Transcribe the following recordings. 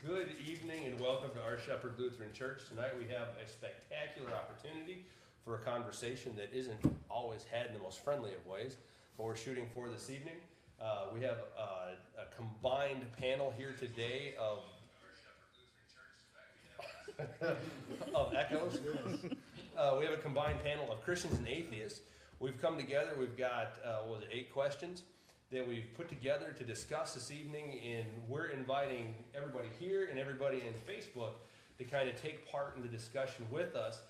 Good evening and welcome to Our Shepherd Lutheran Church. Tonight we have a spectacular opportunity for a conversation that isn't always had in the most friendly of ways, but we're shooting for this evening. We have a combined panel here today of of echoes. We have a combined panel of Christians and atheists. We've come together, we've got, 8 questions that we've put together to discuss this evening, and we're inviting everybody here and everybody in Facebook to kind of take part in the discussion with us.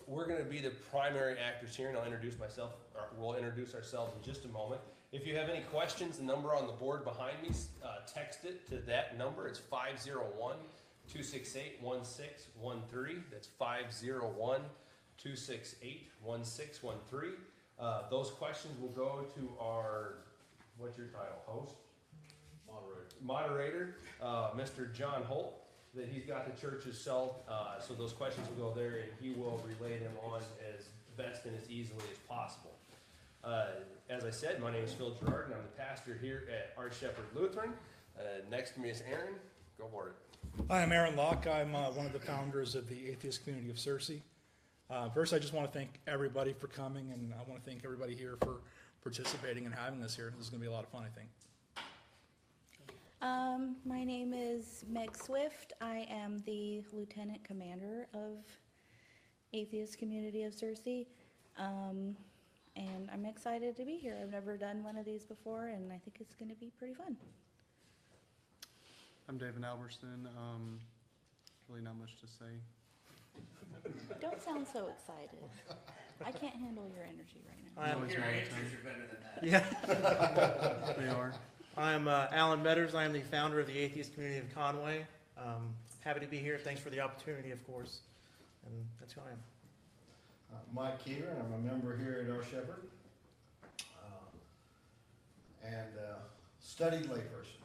We're going to be the primary actors here, and I'll introduce myself, or we'll introduce ourselves in just a moment. If you have any questions, the number on the board behind me, text it to that number. It's 501-268-1613. That's 501-268-1613. Those questions will go to our, what's your title, host? Moderator, Mr. John Holt, that he's got the church's cell, so those questions will go there and he will relay them on as best and as easily as possible. As I said, my name is Phil Girardin. I'm the pastor here at Our Shepherd Lutheran. Next to me is Arron. Go for it. Hi, I'm Aaron Locke. I'm one of the founders of the Atheist Community of Searcy. First, I just want to thank everybody for coming, and I want to thank everybody here for participating and having us here. This is going to be a lot of fun, I think. My name is Meg Swift. I am the Lieutenant Commander of Atheist Community of Searcy, and I'm excited to be here. I've never done one of these before, and I think it's going to be pretty fun. I'm Davin, Alberson. Really not much to say. Don't sound so excited. I can't handle your energy right now. Your answers are better than that. Yeah, they are. I'm Allen Meaders. I am the founder of the Atheist Community of Conway. Happy to be here. Thanks for the opportunity, of course. And that's who I am. Mike Kever, and I'm a member here at Our Shepherd. Studied layperson.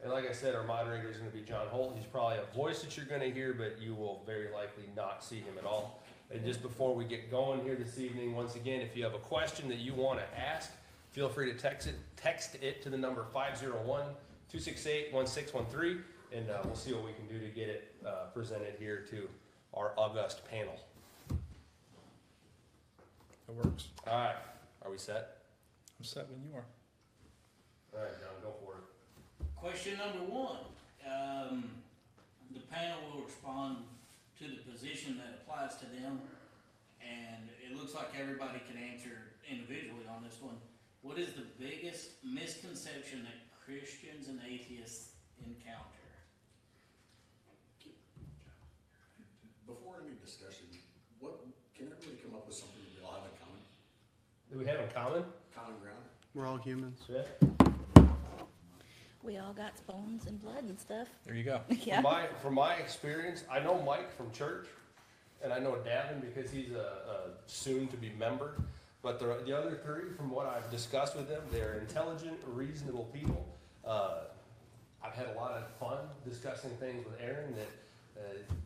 And like I said, our moderator is going to be John Holt. He's probably a voice that you're going to hear, but you will very likely not see him at all. And just before we get going here this evening, once again, if you have a question that you want to ask, feel free to text it to the number 501-268-1613, and we'll see what we can do to get it presented here to our august panel. It works. All right. Are we set? I'm set when you are. All right, John, go for it. Question number 1. The panel will respond to the position that applies to them, and it looks like everybody can answer individually on this one. What is the biggest misconception that Christians and atheists encounter? Before any discussion, can everybody come up with something that we all have in common? Do we have in common? Common ground? We're all humans. Yeah. We all got bones and blood and stuff. There you go. Yeah. From my experience, I know Mike from church, and I know Davin because he's a soon-to-be member. But the other 3, from what I've discussed with them, they're intelligent, reasonable people. I've had a lot of fun discussing things with Arron that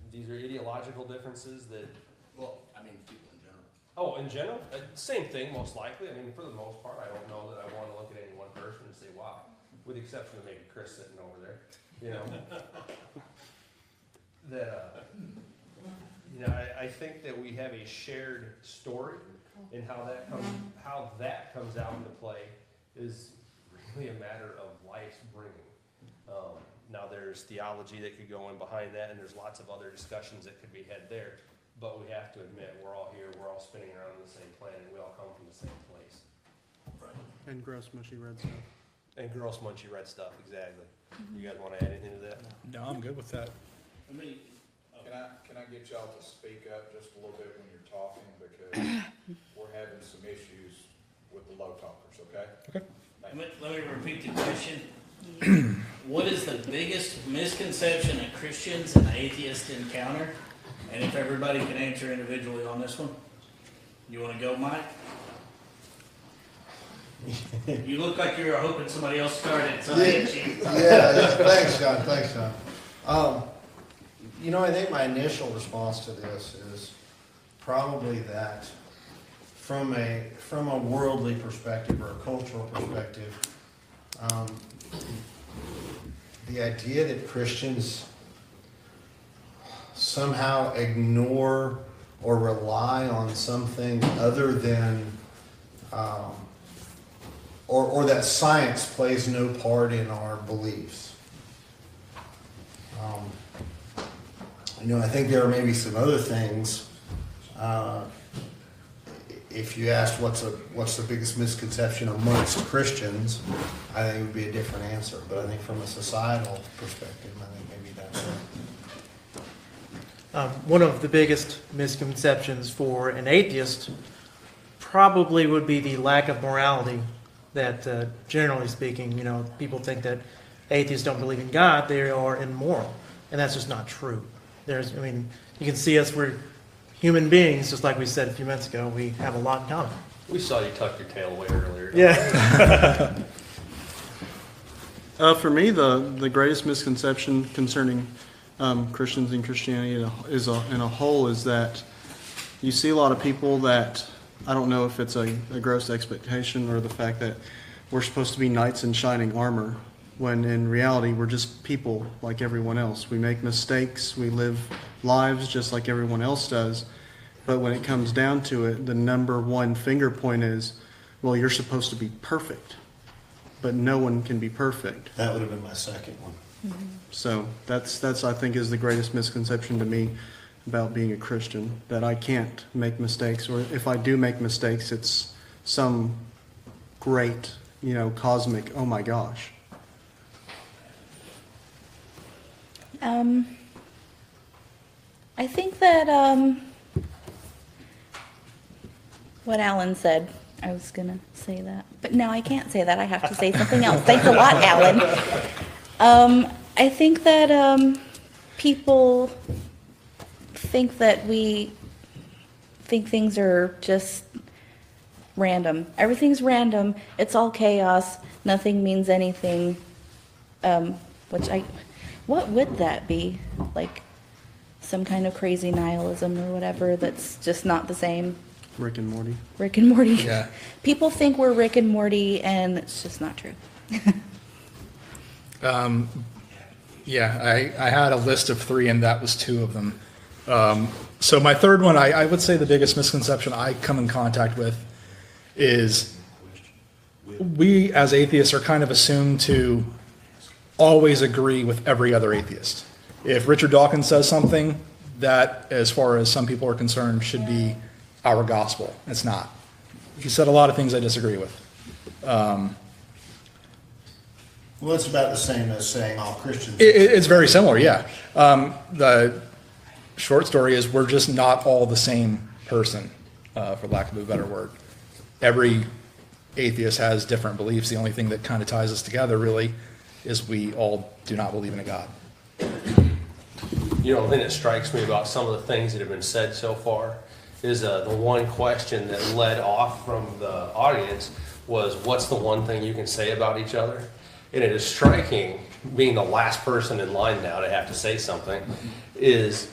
these are ideological differences that... Well, I mean, people in general. Oh, in general? Same thing, most likely. I mean, for the most part, I don't know that I want to look at any one person and say, wow. With the exception of maybe Chris sitting over there, you know. I think that we have a shared story, and how that comes out into play is really a matter of life's bringing. Now there's theology that could go in behind that, and there's lots of other discussions that could be had there. But we have to admit, we're all here, we're all spinning around on the same planet, we all come from the same place. Right. And gross, mushy red stuff. And gross, munchy red stuff, exactly. You guys want to add anything to that? No, I'm good with that. Can I get y'all to speak up just a little bit when you're talking, because we're having some issues with the low talkers, okay? Okay. Let me repeat the question. What is the biggest misconception that Christians and atheists encounter? And if everybody can answer individually on this one. You want to go, Mike? You look like you were hoping somebody else started, so I hit you. Yeah, thanks, John. I think my initial response to this is probably that from a worldly perspective or a cultural perspective, the idea that Christians somehow ignore or rely on something other than, or that science plays no part in our beliefs. I think there are maybe some other things. If you asked what's the biggest misconception amongst Christians, I think it would be a different answer. But I think from a societal perspective, I think maybe that's it. One of the biggest misconceptions for an atheist probably would be the lack of morality that, generally speaking, people think that atheists don't believe in God, they are immoral. And that's just not true. You can see us, we're human beings, just like we said a few minutes ago, we have a lot in common. We saw you tuck your tail away earlier. Yeah. For me, the greatest misconception concerning Christians and Christianity in a whole is that you see a lot of people that, I don't know if it's a gross expectation or the fact that we're supposed to be knights in shining armor, when in reality we're just people like everyone else. We make mistakes, we live lives just like everyone else does, but when it comes down to it, the number one finger point is, well, you're supposed to be perfect, but no one can be perfect. That would have been my second one. So that's I think is the greatest misconception to me about being a Christian, that I can't make mistakes, or if I do make mistakes, it's some great, cosmic, oh my gosh. I think that, what Alan said, I was gonna say that, but no, I can't say that, I have to say something else. Thanks a lot, Alan. I think that, people think that we think things are just random. Everything's random, it's all chaos, nothing means anything, what would that be? Like, some kind of crazy nihilism or whatever that's just not the same? Rick and Morty. Rick and Morty. Yeah. People think we're Rick and Morty, and it's just not true. Yeah, I had a list of 3, and that was 2 of them. So my third one, I would say the biggest misconception I come in contact with is we as atheists are kind of assumed to always agree with every other atheist. If Richard Dawkins says something, that, as far as some people are concerned, should be our gospel. It's not. He said a lot of things I disagree with. Well, it's about the same as saying all Christians. It's very similar, yeah. The short story is we're just not all the same person, for lack of a better word. Every atheist has different beliefs. The only thing that kind of ties us together, really, is we all do not believe in a God. The thing that strikes me about some of the things that have been said so far is the one question that led off from the audience was, what's the one thing you can say about each other? And it is striking, being the last person in line now to have to say something, is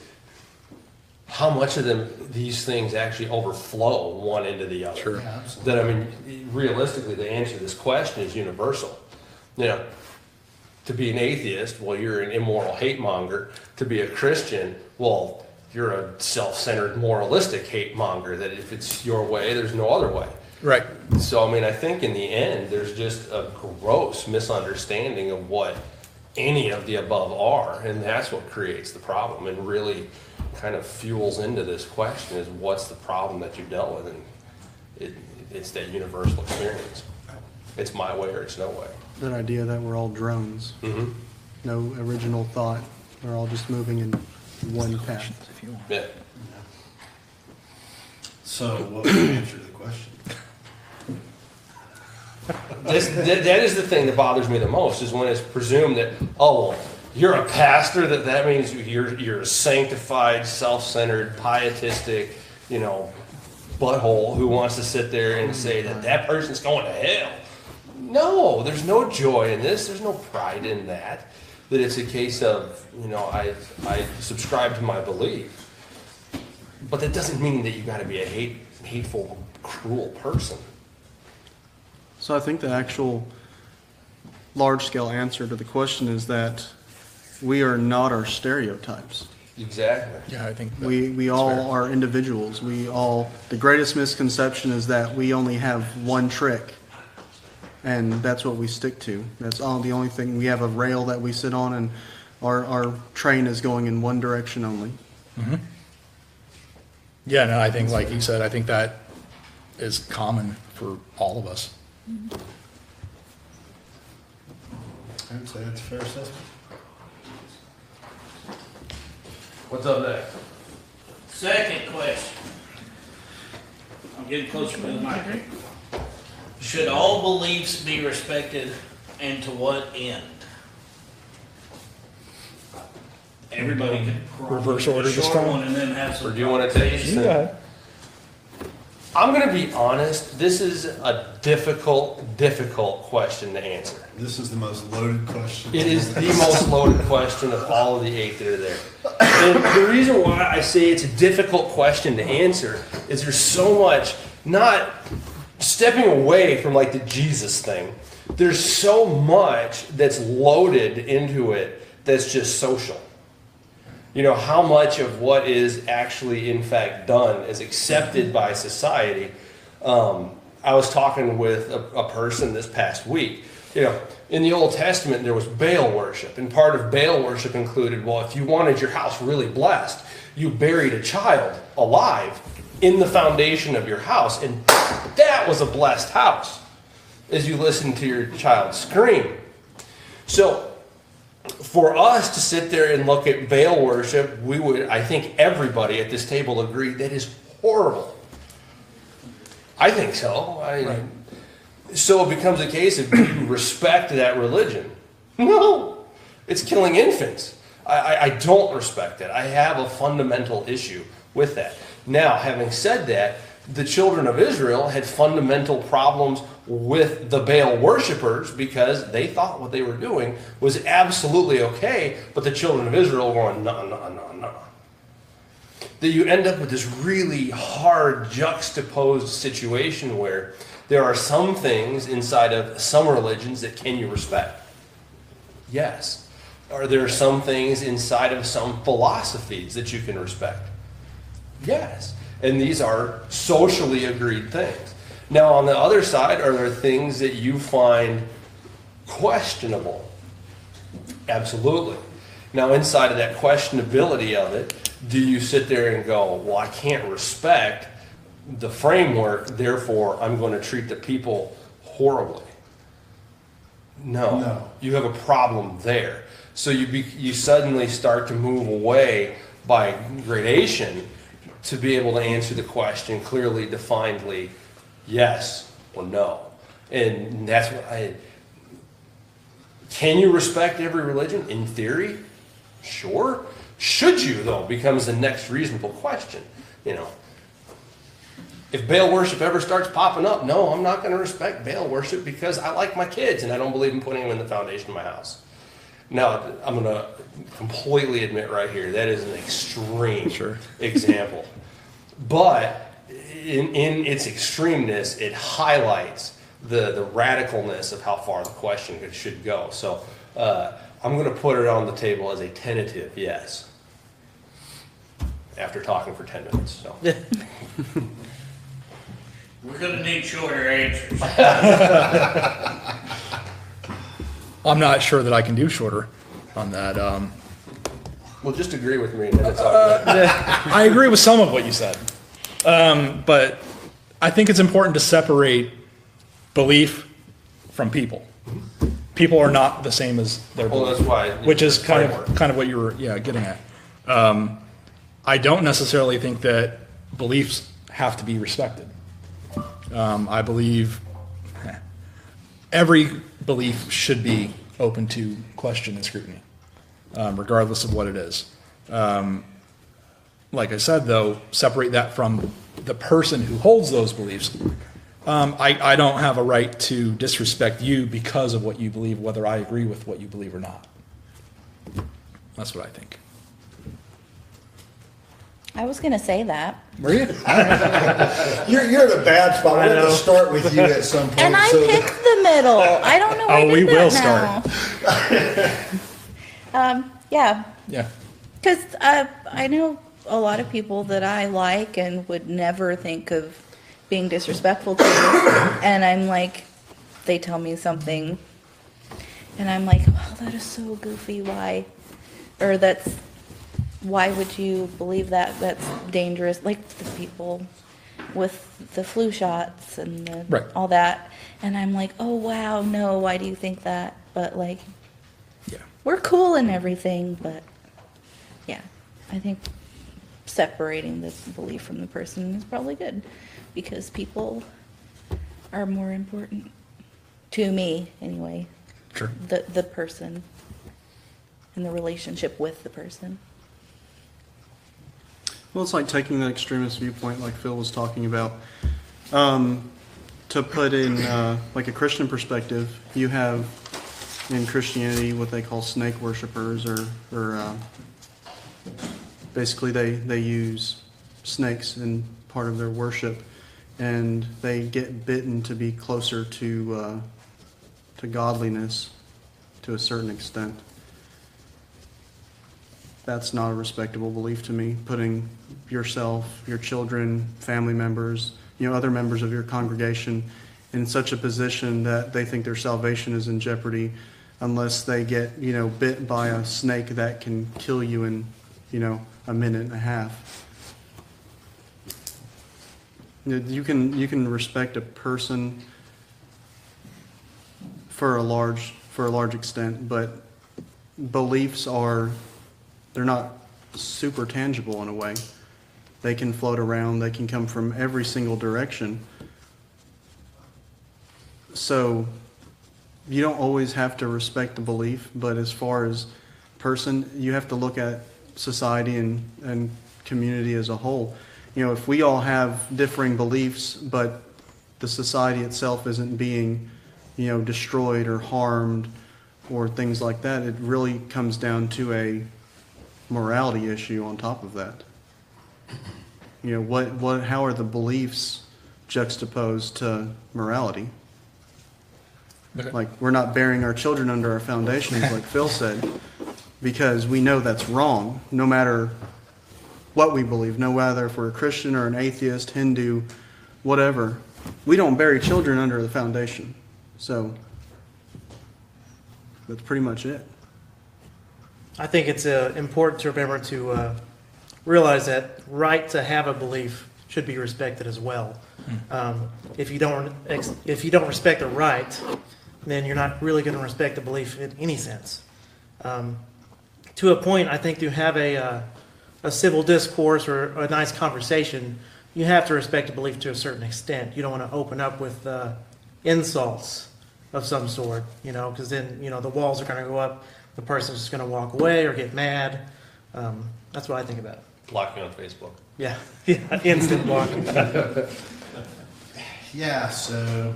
how much of these things actually overflow one into the other. Sure. Yeah, That, realistically, the answer to this question is universal. To be an atheist, well, you're an immoral hate monger. To be a Christian, well, you're a self-centered moralistic hate monger, that if it's your way, there's no other way. Right. So, I think in the end, there's just a gross misunderstanding of what any of the above are, and that's what creates the problem and really kind of fuels into this question is, what's the problem that you dealt with? And it's that universal experience. It's my way or it's no way. That idea that we're all drones. Mm-hmm. No original thought. We're all just moving in one path. Yeah. So what would you answer to the question? That is the thing that bothers me the most, is when it's presumed that, oh, well, you're a pastor, that means you're a sanctified, self-centered, pietistic, butthole who wants to sit there and say that person's going to hell. No, there's no joy in this. There's no pride in that. That it's a case of, I subscribe to my belief. But that doesn't mean that you got to be a hateful, cruel person. So I think the actual large-scale answer to the question is that we are not our stereotypes. Exactly. Yeah, I think. We all are individuals. The greatest misconception is that we only have one trick, and that's what we stick to. That's the only thing. We have a rail that we sit on, and our train is going in one direction only. Mhm. Yeah, no, I think, like you said, I think that is common for all of us. I'd say that's a fair assessment. What's up next? Second question. I'm getting closer to the mic here. Should all beliefs be respected, and to what end? Everybody can probably Reverse do a order this short time? one and then have some. Or do you wanna take it? conversation. I'm gonna be honest, this is a difficult question to answer. This is the most loaded question. It is the most loaded question of all of the 8 that are there. And the reason why I say it's a difficult question to answer is there's so much, not stepping away from like the Jesus thing, there's so much that's loaded into it that's just social. You know, how much of what is actually in fact done is accepted by society. I was talking with a person this past week. You know, in the Old Testament, there was Baal worship, and part of Baal worship included, well, if you wanted your house really blessed, you buried a child alive in the foundation of your house, and that was a blessed house, as you listened to your child scream. So, for us to sit there and look at Baal worship, we would, I think everybody at this table agree, that is horrible. I think so. So it becomes a case of, do you respect that religion? No, it's killing infants. I don't respect it. I have a fundamental issue with that. Now, having said that, the children of Israel had fundamental problems with the Baal worshipers because they thought what they were doing was absolutely okay, but the children of Israel were going, no. That you end up with this really hard juxtaposed situation where there are some things inside of some religions that can you respect? Yes. Are there some things inside of some philosophies that you can respect? Yes. And these are socially agreed things. Now, on the other side, are there things that you find questionable? Absolutely. Now, inside of that questionability of it, do you sit there and go, well, I can't respect the framework, therefore I'm going to treat the people horribly? No. You have a problem there. So you suddenly start to move away by gradation to be able to answer the question clearly, definedly, yes or no. And that's what can you respect every religion? In theory, sure. Should you, though, becomes the next reasonable question. You know, if Baal worship ever starts popping up, no, I'm not going to respect Baal worship because I like my kids and I don't believe in putting them in the foundation of my house. Now, I'm going to completely admit right here, that is an extreme example. But in its extremeness, it highlights the radicalness of how far the question should go. So I'm going to put it on the table as a tentative yes, after talking for 10 minutes. So. We're gonna need shorter answers. I'm not sure that I can do shorter on that. Well, just agree with me and then it's all good. I agree with some of what you said. But I think it's important to separate belief from people. People are not the same as their belief. Well, that's why. Which is kind of what you were getting at. I don't necessarily think that beliefs have to be respected. I believe every belief should be open to question and scrutiny, regardless of what it is. Like I said, though, separate that from the person who holds those beliefs. I don't have a right to disrespect you because of what you believe, whether I agree with what you believe or not. That's what I think. I was gonna say that. Were you? You're in a bad spot. I We're know. gonna start with you at some point. And I so picked the middle. I don't know why I Oh, we did will that now. Yeah, Yeah. because I know a lot of people that I like and would never think of being disrespectful to, and I'm like, they tell me something, and I'm like, oh, that is so goofy. Why? Or why would you believe that? That's dangerous. Like the people with the flu shots and Right. all that, and I'm like, oh wow, no, why do you think that? But like, Yeah. we're cool and everything, but yeah, I think separating the belief from the person is probably good, because people are more important to me anyway. Sure. The person and the relationship with the person. Well, it's like taking the extremist viewpoint, like Phil was talking about. To put in like a Christian perspective, you have in Christianity what they call snake worshipers, or basically they use snakes in part of their worship, and they get bitten to be closer to godliness to a certain extent. That's not a respectable belief to me, putting yourself, your children, family members, other members of your congregation in such a position that they think their salvation is in jeopardy unless they get, bit by a snake that can kill you in, a minute and a half. You can respect a person for a large extent, but beliefs they're not super tangible in a way. They can float around, they can come from every single direction. So you don't always have to respect the belief, but as far as person, you have to look at society and community as a whole. If we all have differing beliefs, but the society itself isn't being, destroyed or harmed or things like that, it really comes down to a morality issue on top of that. How are the beliefs juxtaposed to morality? Okay. Like, we're not burying our children under our foundations, like Phil said, because we know that's wrong, no matter what we believe, no matter if we're a Christian or an atheist, Hindu, whatever. We don't bury children under the foundation. So that's pretty much it. I think it's important to remember to realize that right to have a belief should be respected as well. If you don't respect the right, then you're not really going to respect the belief in any sense. To a point, I think to have a civil discourse or a nice conversation, you have to respect a belief to a certain extent. You don't want to open up with insults of some sort, because then, the walls are going to go up. The person's just going to walk away or get mad. That's what I think about it. Block me on Facebook. Yeah, instant blocking. Yeah, so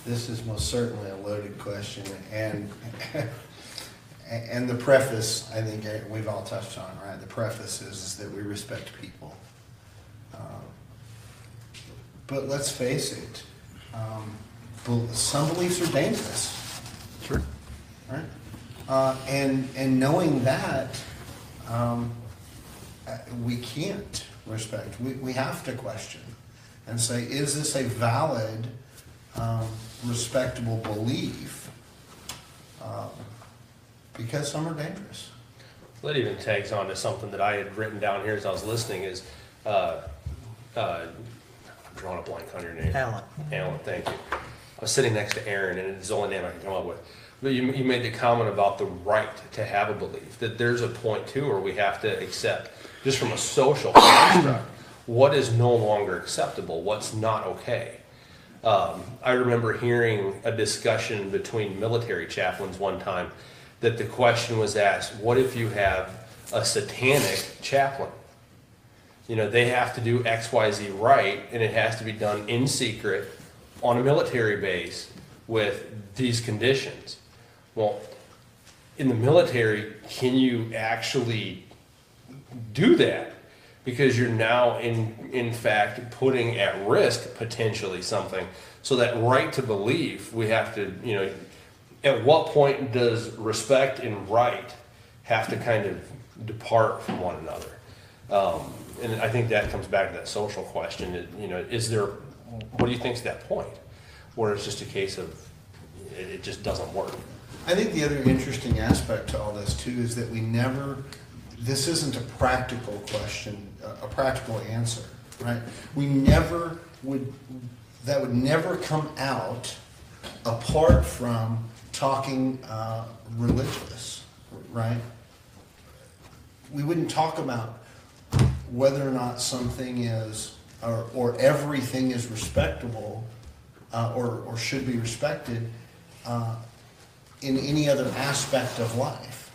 this is most certainly a loaded question, and the preface, I think we've all touched on, right? The preface is that we respect people. But let's face it, some beliefs are dangerous. Sure. Right? And knowing that, we can't respect. We have to question and say, is this a valid, respectable belief? Because some are dangerous. That even tags on to something that I had written down here as I was listening is, I'm drawing a blank on your name. Alan, thank you. I was sitting next to Arron, and it's the only name I can come up with. But you made the comment about the right to have a belief, that there's a point too where we have to accept, just from a social construct, what is no longer acceptable, what's not okay. I remember hearing a discussion between military chaplains one time that the question was asked, what if you have a satanic chaplain? They have to do X, Y, Z right, and it has to be done in secret on a military base with these conditions. Well, in the military, can you actually do that, because you're now in fact putting at risk potentially something. So that right to belief, we have to, at what point does respect and right have to kind of depart from one another? And I think that comes back to that social question. Is there, what do you think is that point? Where it's just a case of, it just doesn't work. I think the other interesting aspect to all this too is that this isn't a practical question, a practical answer, right? That would never come out apart from talking religious, right? We wouldn't talk about whether or not something is, or everything is respectable, or should be respected, in any other aspect of life,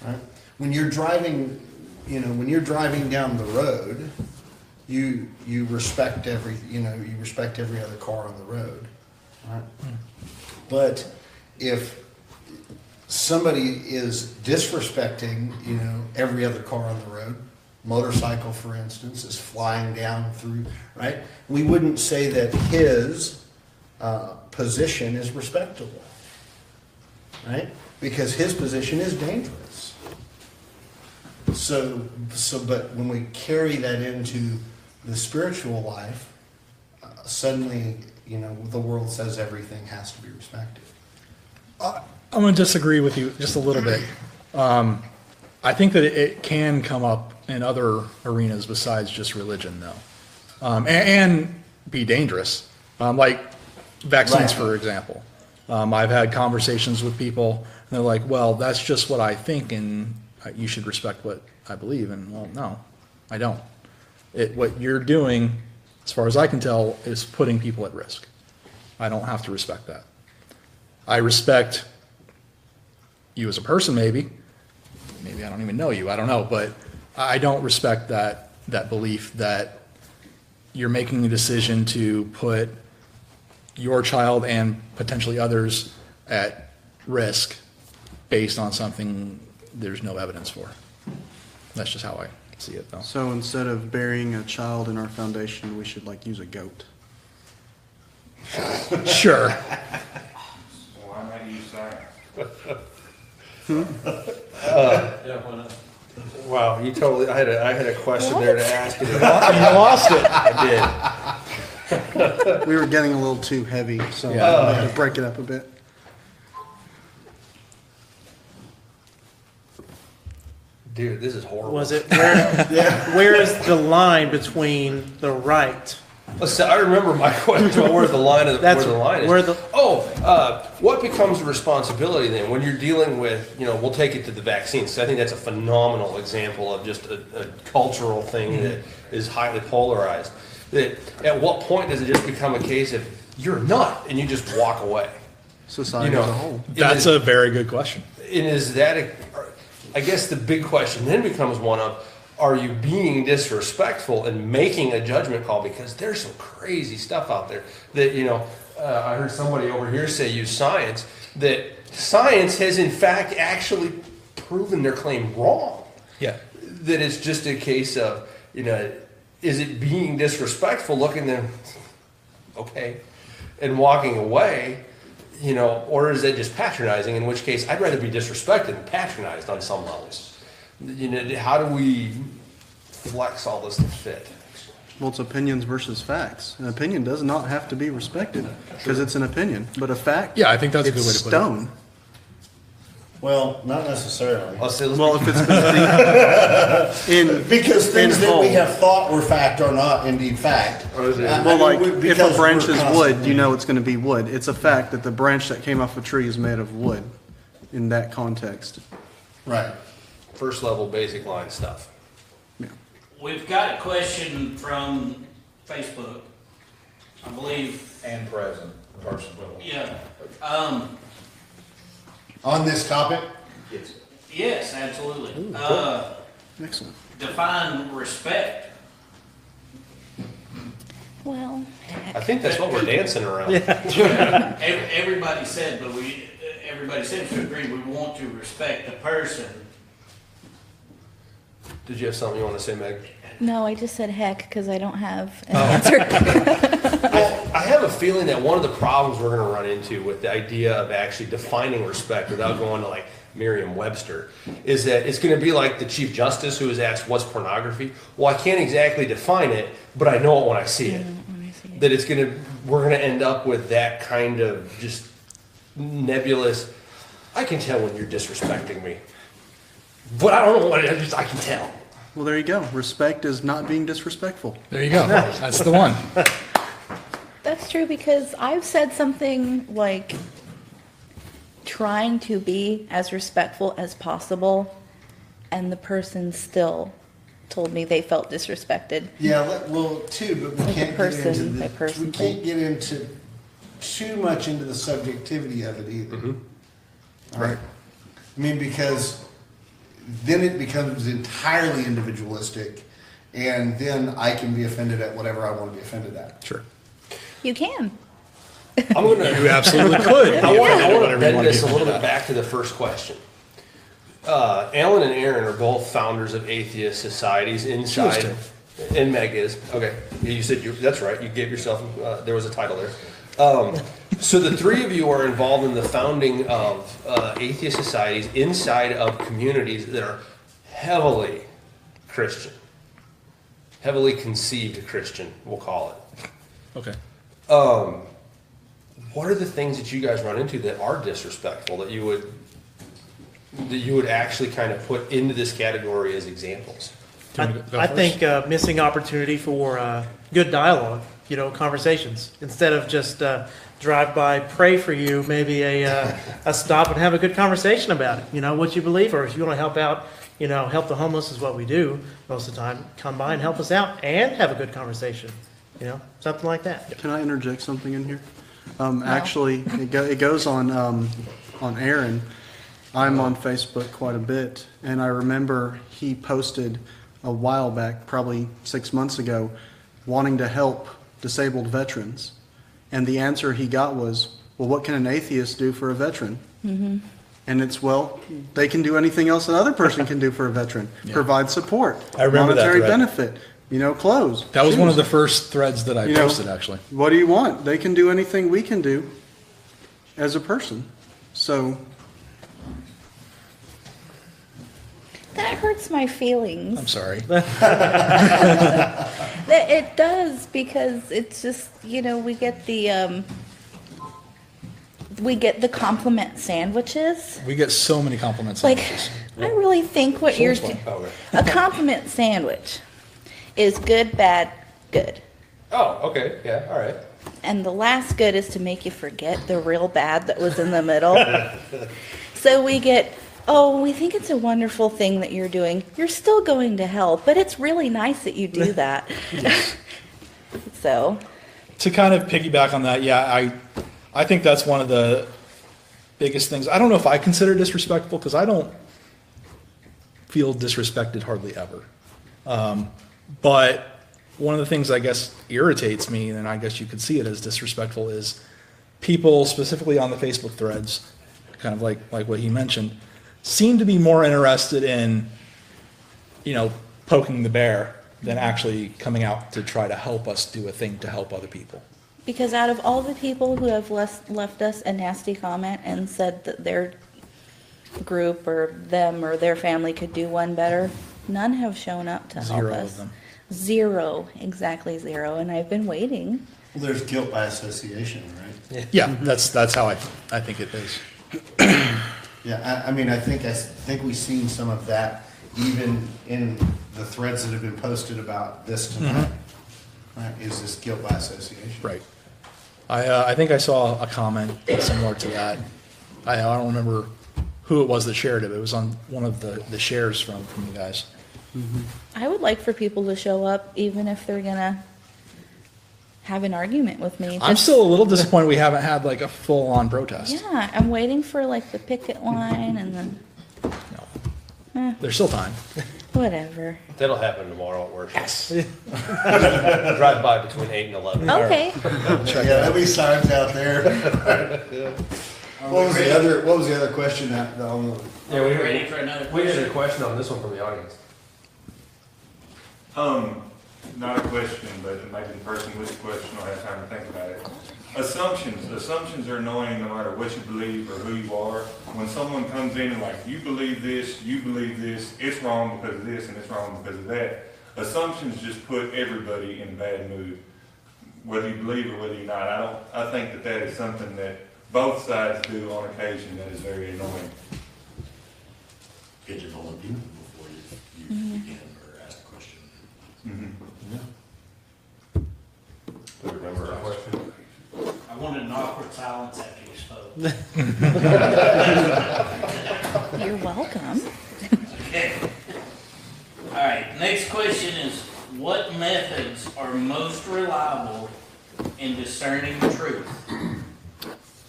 right? When you're driving, down the road, you respect every other car on the road, right? But if somebody is disrespecting, every other car on the road, motorcycle, for instance, is flying down through, right? We wouldn't say that his position is respectable, right? Because his position is dangerous. But when we carry that into the spiritual life, suddenly, the world says everything has to be respected. I'm going to disagree with you just a little bit. I think that it can come up in other arenas besides just religion, though, and be dangerous, like vaccines, for example. I've had conversations with people, and they're like, well, that's just what I think, and you should respect what I believe. And, well, no, I don't. What you're doing, as far as I can tell, is putting people at risk. I don't have to respect that. I respect you as a person, maybe I don't even know you, I don't know, but I don't respect that belief that you're making a decision to put your child and potentially others at risk based on something there's no evidence for. That's just how I see it, though. So instead of burying a child in our foundation, we should use a goat. Sure. Why not use that? Wow, you totally, I had a question there to ask you. You lost it. I did. We were getting a little too heavy, so Yeah. I had to break it up a bit. Dude, this is horrible. Was it, where is the line between the right? Listen, I remember my question, where's the line of where That's the line is? where the- What becomes a responsibility then when you're dealing with, we'll take it to the vaccines. I think that's a phenomenal example of just a cultural thing that is highly polarized. That at what point does it just become a case of you're a nut and you just walk away? Society as a whole. That's a very good question. And is that, I guess the big question then becomes one of, are you being disrespectful and making a judgment call? Because there's some crazy stuff out there that, I heard somebody over here say use science, that science has in fact actually proven their claim wrong. Yeah. That it's just a case of, is it being disrespectful, looking them, okay, and walking away, or is it just patronizing, in which case I'd rather be disrespected than patronized on some levels. How do we flex all this to fit? Well, it's opinions versus facts. An opinion does not have to be respected because it's an opinion, but a fact, Yeah, I think that's a good way it's to put it. stone. Well, not necessarily. Let's say, Well, if it's in Because things in that we whole. have thought were fact are not indeed fact. Well, if because a branch we're is wood, constantly- you know it's going to be wood. It's a fact that the branch that came off a tree is made of wood in that context. Right. first level basic line stuff. We've got a question from Facebook, I believe, And present, personally. yeah. On this topic, Yes, absolutely. Excellent. Define respect. Well, I think that's what we're dancing around. Everybody said, but everybody seems to agree, we want to respect the person. Did you have something you want to say, Meg? No, I just said heck because I don't have an Oh. answer. Well, I have a feeling that one of the problems we're gonna run into with the idea of actually defining respect without going to like Merriam-Webster is that it's gonna be like the Chief Justice who was asked, what's pornography? Well, I can't exactly define it, but I know it when I see it. That it's gonna, we're gonna end up with that kind of just nebulous, I can tell when you're disrespecting me. But I don't know what it is, I can tell. Well, there you go. Respect is not being disrespectful. There you go. That's the one. That's true because I've said something like trying to be as respectful as possible, and the person still told me they felt disrespected. Yeah, well, too, but we Like a can't get person into by the, person we can't get into too much into the subjectivity of it either. All right? I mean, because then it becomes entirely individualistic, and then I can be offended at whatever I want to be offended at. Sure. You can. I'm gonna. You absolutely could. I want to Whatever you bend wanna this do a little with bit that. back to the first question. Alan and Arron are both founders of atheist societies inside, and Meg is, okay, you said you, that's right, you gave yourself, there was a title there. So the three of you are involved in the founding of atheist societies inside of communities that are heavily Christian, heavily conceived Christian, we'll call it. Okay. What are the things that you guys run into that are disrespectful that you would actually kind of put into this category as examples? I, I think missing opportunity for good dialogue, you know, conversations. Instead of just drive by, pray for you, maybe a stop and have a good conversation about it. You know, what you believe, or if you want to help out, you know, help the homeless is what we do most of the time. Come by and help us out and have a good conversation. You know, something like that. Can I interject something in here? Actually, it goes on Arron. I'm on Facebook quite a bit, and I remember he posted a while back, probably 6 months ago, wanting to help disabled veterans. And the answer he got was, well, what can an atheist do for a veteran? And it's, well, they can do anything else another person can do for a veteran. Provide support, I remember that monetary thread. benefit, you know, clothes. That was one of shoes. the first threads that I You know, posted, actually. What do you want? They can do anything we can do as a person. So, That hurts my feelings. I'm sorry. It does, because it's just, you know, we get the compliment sandwiches. We get so many compliments. Like, I really think what you're, Source one. Oh, okay. a compliment sandwich is good, bad, good. Oh, okay, yeah, all right. And the last good is to make you forget the real bad that was in the middle. So we get, oh, we think it's a wonderful thing that you're doing. You're still going to hell, but it's really nice that you do that. So, To kind of piggyback on that, yeah, I think that's one of the biggest things. I don't know if I consider disrespectful, because I don't feel disrespected hardly ever. But one of the things I guess irritates me, and I guess you could see it as disrespectful, is people, specifically on the Facebook threads, kind of like what he mentioned, seem to be more interested in, you know, poking the bear than actually coming out to try to help us do a thing to help other people. because out of all the people who have left us a nasty comment and said that their group or them or their family could do one better, none have shown up to help Zero us. of them. Zero, exactly zero, and I've been waiting. Well, there's guilt by association, right? Yeah, that's how I think it is. Yeah, I mean, I think we've seen some of that even in the threads that have been posted about this tonight. Right, is this guilt by association? Right. I think I saw a comment similar to that. I don't remember who it was that shared it. It was on one of the shares from you guys. I would like for people to show up, even if they're gonna have an argument with me. I'm Just- still a little disappointed we haven't had like a full-on protest. Yeah, I'm waiting for like the picket line and then, There's still time. whatever. That'll happen tomorrow at worship. Yes. Drive by between 8 and 11. Okay, Yeah, there'll be signs out there. What was the other question that, Yeah, we Ready for another we had a question? question on this one from the audience. Not a question, but maybe the person with the question will have time to think about it. Assumptions are annoying no matter what you believe or who you are. When someone comes in and like, you believe this, it's wrong because of this and it's wrong because of that. Assumptions just put everybody in a bad mood, whether you believe or whether you're not. I think that is something that both sides do on occasion that is very annoying. Pigeonholing people before you begin or ask a question. Do you remember our question? I wanted an awkward silence after you spoke. You're welcome. Okay. All right, next question is, what methods are most reliable in discerning the truth?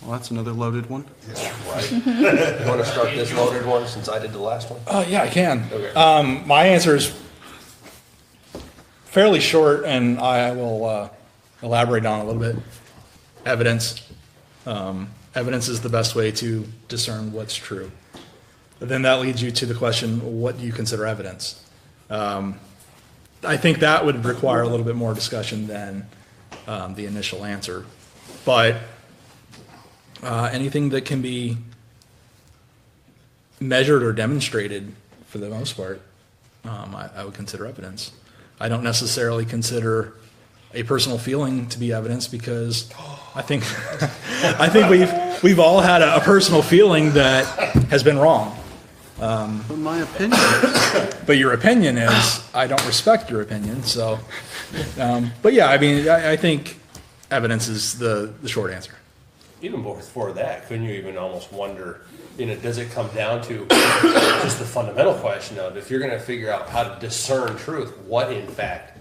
Well, that's another loaded one. Right. You wanna start this loaded one since I did the last one? Yeah, I can. Okay. My answer is fairly short, and I will elaborate on it a little bit. Evidence. Evidence is the best way to discern what's true. But then that leads you to the question, what do you consider evidence? I think that would require a little bit more discussion than the initial answer. But anything that can be measured or demonstrated, for the most part, I would consider evidence. I don't necessarily consider a personal feeling to be evidence, because I think I think we've all had a personal feeling that has been wrong. But my opinion, But your opinion is, I don't respect your opinion. So, but yeah, I mean, I think evidence is the short answer. Even before that, couldn't you even almost wonder, does it come down to just the fundamental question of, if you're gonna figure out how to discern truth, what in fact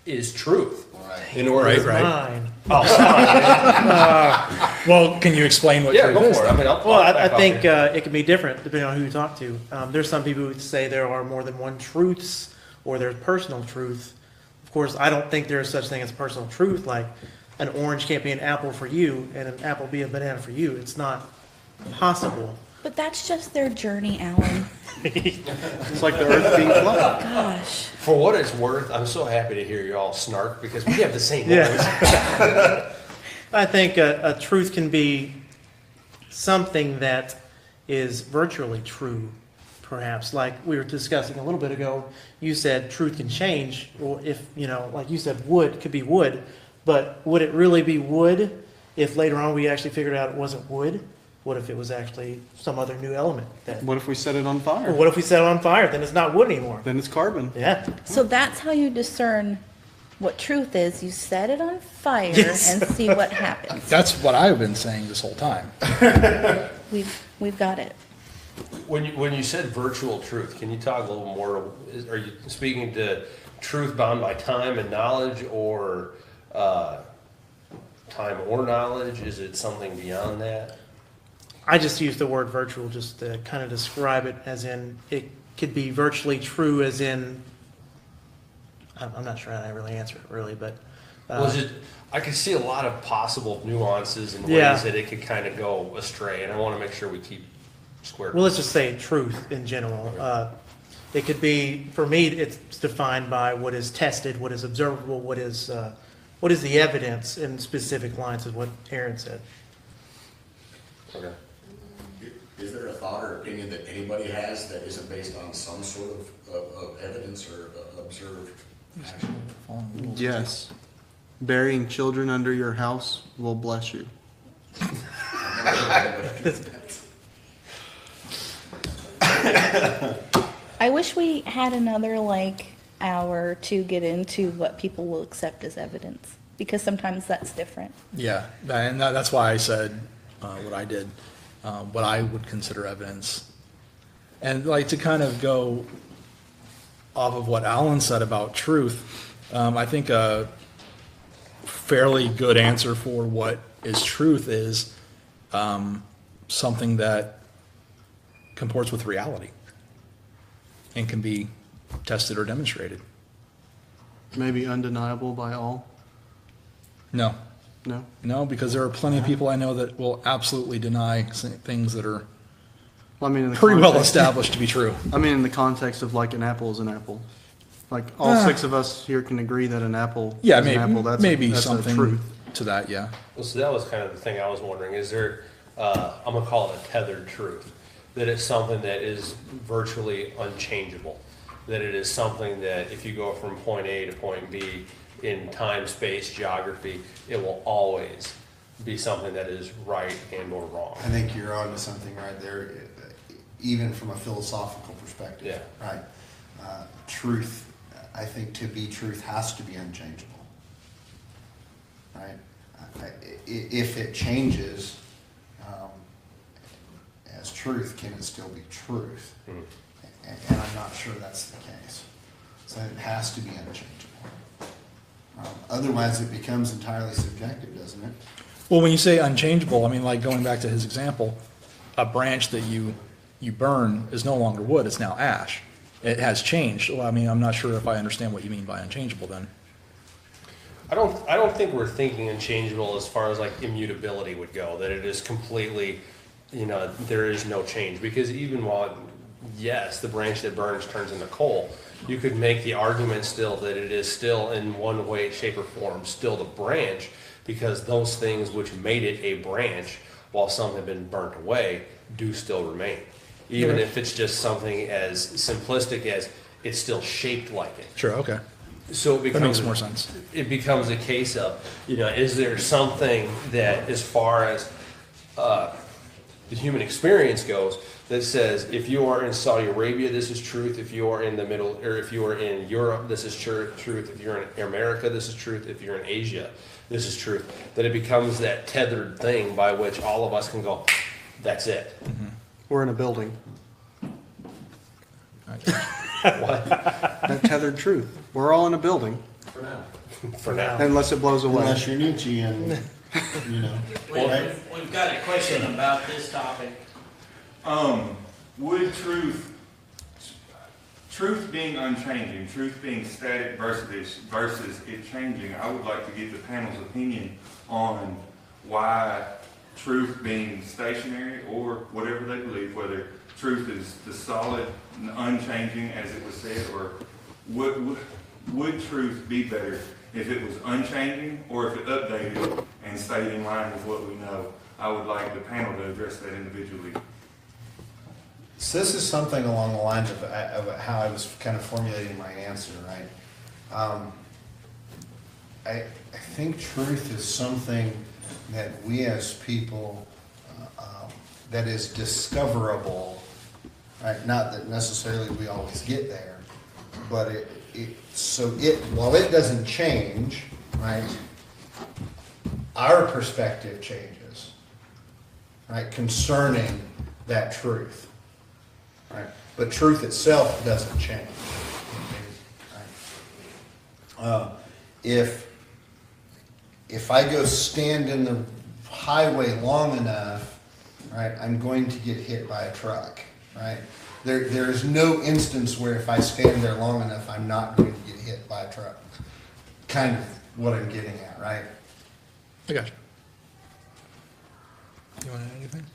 is truth? In order to... Mine. Oh, sorry. Well, can you explain what Yeah, truth go is? for it. I mean, Well, I'll I back think off here. it can be different depending on who you talk to. There's some people who say there are more than one truths, or there's personal truth. Of course, I don't think there's such thing as personal truth, like an orange can't be an apple for you, and an apple be a banana for you. It's not possible. But that's just their journey, Alan. it's like the earth being flat. Gosh. For what it's worth, I'm so happy to hear you all snark, because we have the same Yeah. voice. I think a truth can be something that is virtually true, perhaps. Like we were discussing a little bit ago, you said truth can change, or if, like you said, wood could be wood, but would it really be wood if later on we actually figured out it wasn't wood? What if it was actually some other new element? What if we set it on fire? Or what if we set it on fire? Then it's not wood anymore. Then it's carbon. Yeah. So that's how you discern what truth is. You set it on fire Yes. and see what happens. That's what I've been saying this whole time. We've got it. When you said virtual truth, can you talk a little more? Are you speaking to truth bound by time and knowledge, or time or knowledge? Is it something beyond that? I just use the word virtual just to kind of describe it, as in it could be virtually true, as in, I'm not sure how I really answer it really, but. I could see a lot of possible nuances and Yeah. ways that it could kind of go astray, and I want to make sure we keep square. Well, let's just say truth in general. It could be, for me, it's defined by what is tested, what is observable, what is the evidence in specific lines of what Arron said. Okay. Is there a thought or opinion that anybody has that isn't based on some sort of evidence or observed action? Yes. Burying children under your house will bless you. I wish we had another hour to get into what people will accept as evidence, because sometimes that's different. Yeah, and that's why I said what I did, what I would consider evidence. And to kind of go off of what Alan said about truth, I think a fairly good answer for what is truth is something that comports with reality and can be tested or demonstrated. Maybe undeniable by all? No. No? No, because there are plenty of people I know that will absolutely deny things that are Well, I mean, in the pretty well context- established to be true. I mean, in the context of an apple is an apple. Like, all 6 of us here can agree that an apple Yeah, is an apple, maybe that's a something truth. to that, yeah. Well, so that was kind of the thing I was wondering, is there, I'm gonna call it a tethered truth, that it's something that is virtually unchangeable, that it is something that if you go from point A to point B in time, space, geography, it will always be something that is right and or wrong. I think you're on to something right there, even from a philosophical perspective. Yeah. Right? Truth, I think to be truth has to be unchangeable. Right? If it changes as truth, can it still be truth? Mhm. And I'm not sure that's the case. So it has to be unchangeable. Otherwise, it becomes entirely subjective, doesn't it? Well, when you say unchangeable, I mean, like going back to his example, a branch that you burn is no longer wood, it's now ash. It has changed. Well, I mean, I'm not sure if I understand what you mean by unchangeable then. I don't think we're thinking unchangeable as far as like immutability would go, that it is completely, there is no change. Because even while, yes, the branch that burns turns into coal, you could make the argument still that it is still in one way, shape, or form still the branch, because those things which made it a branch, while some have been burnt away, do still remain. Even if it's just something as simplistic as it's still shaped like it. Sure, okay. So it That makes becomes, more sense. it becomes a case of, is there something that, as far as the human experience goes, that says if you are in Saudi Arabia, this is truth. If you are in the middle, or if you are in Europe, this is truth. If you're in America, this is truth. If you're in Asia, this is truth. That it becomes that tethered thing by which all of us can go, that's it. We're in a building. What? That tethered truth. We're all in a building, For now. unless it blows away. Unless you're Nietzsche and, Well, right? we've got a question about this topic. Would truth being unchanging, truth being static versus it changing, I would like to get the panel's opinion on why truth being stationary or whatever they believe, whether truth is the solid, unchanging as it was said, or would truth be better if it was unchanging or if it updated and stayed in line with what we know? I would like the panel to address that individually. So this is something along the lines of how I was kind of formulating my answer, right? I think truth is something that we as people, that is discoverable, right? Not that necessarily we always get there, but while it doesn't change, right? Our perspective changes, right? Concerning that truth. Right? But truth itself doesn't change. Right? If I go stand in the highway long enough, right, I'm going to get hit by a truck. Right? There is no instance where if I stand there long enough, I'm not going to get hit by a truck. Kind of what I'm getting at, right? I got you. You want to add anything?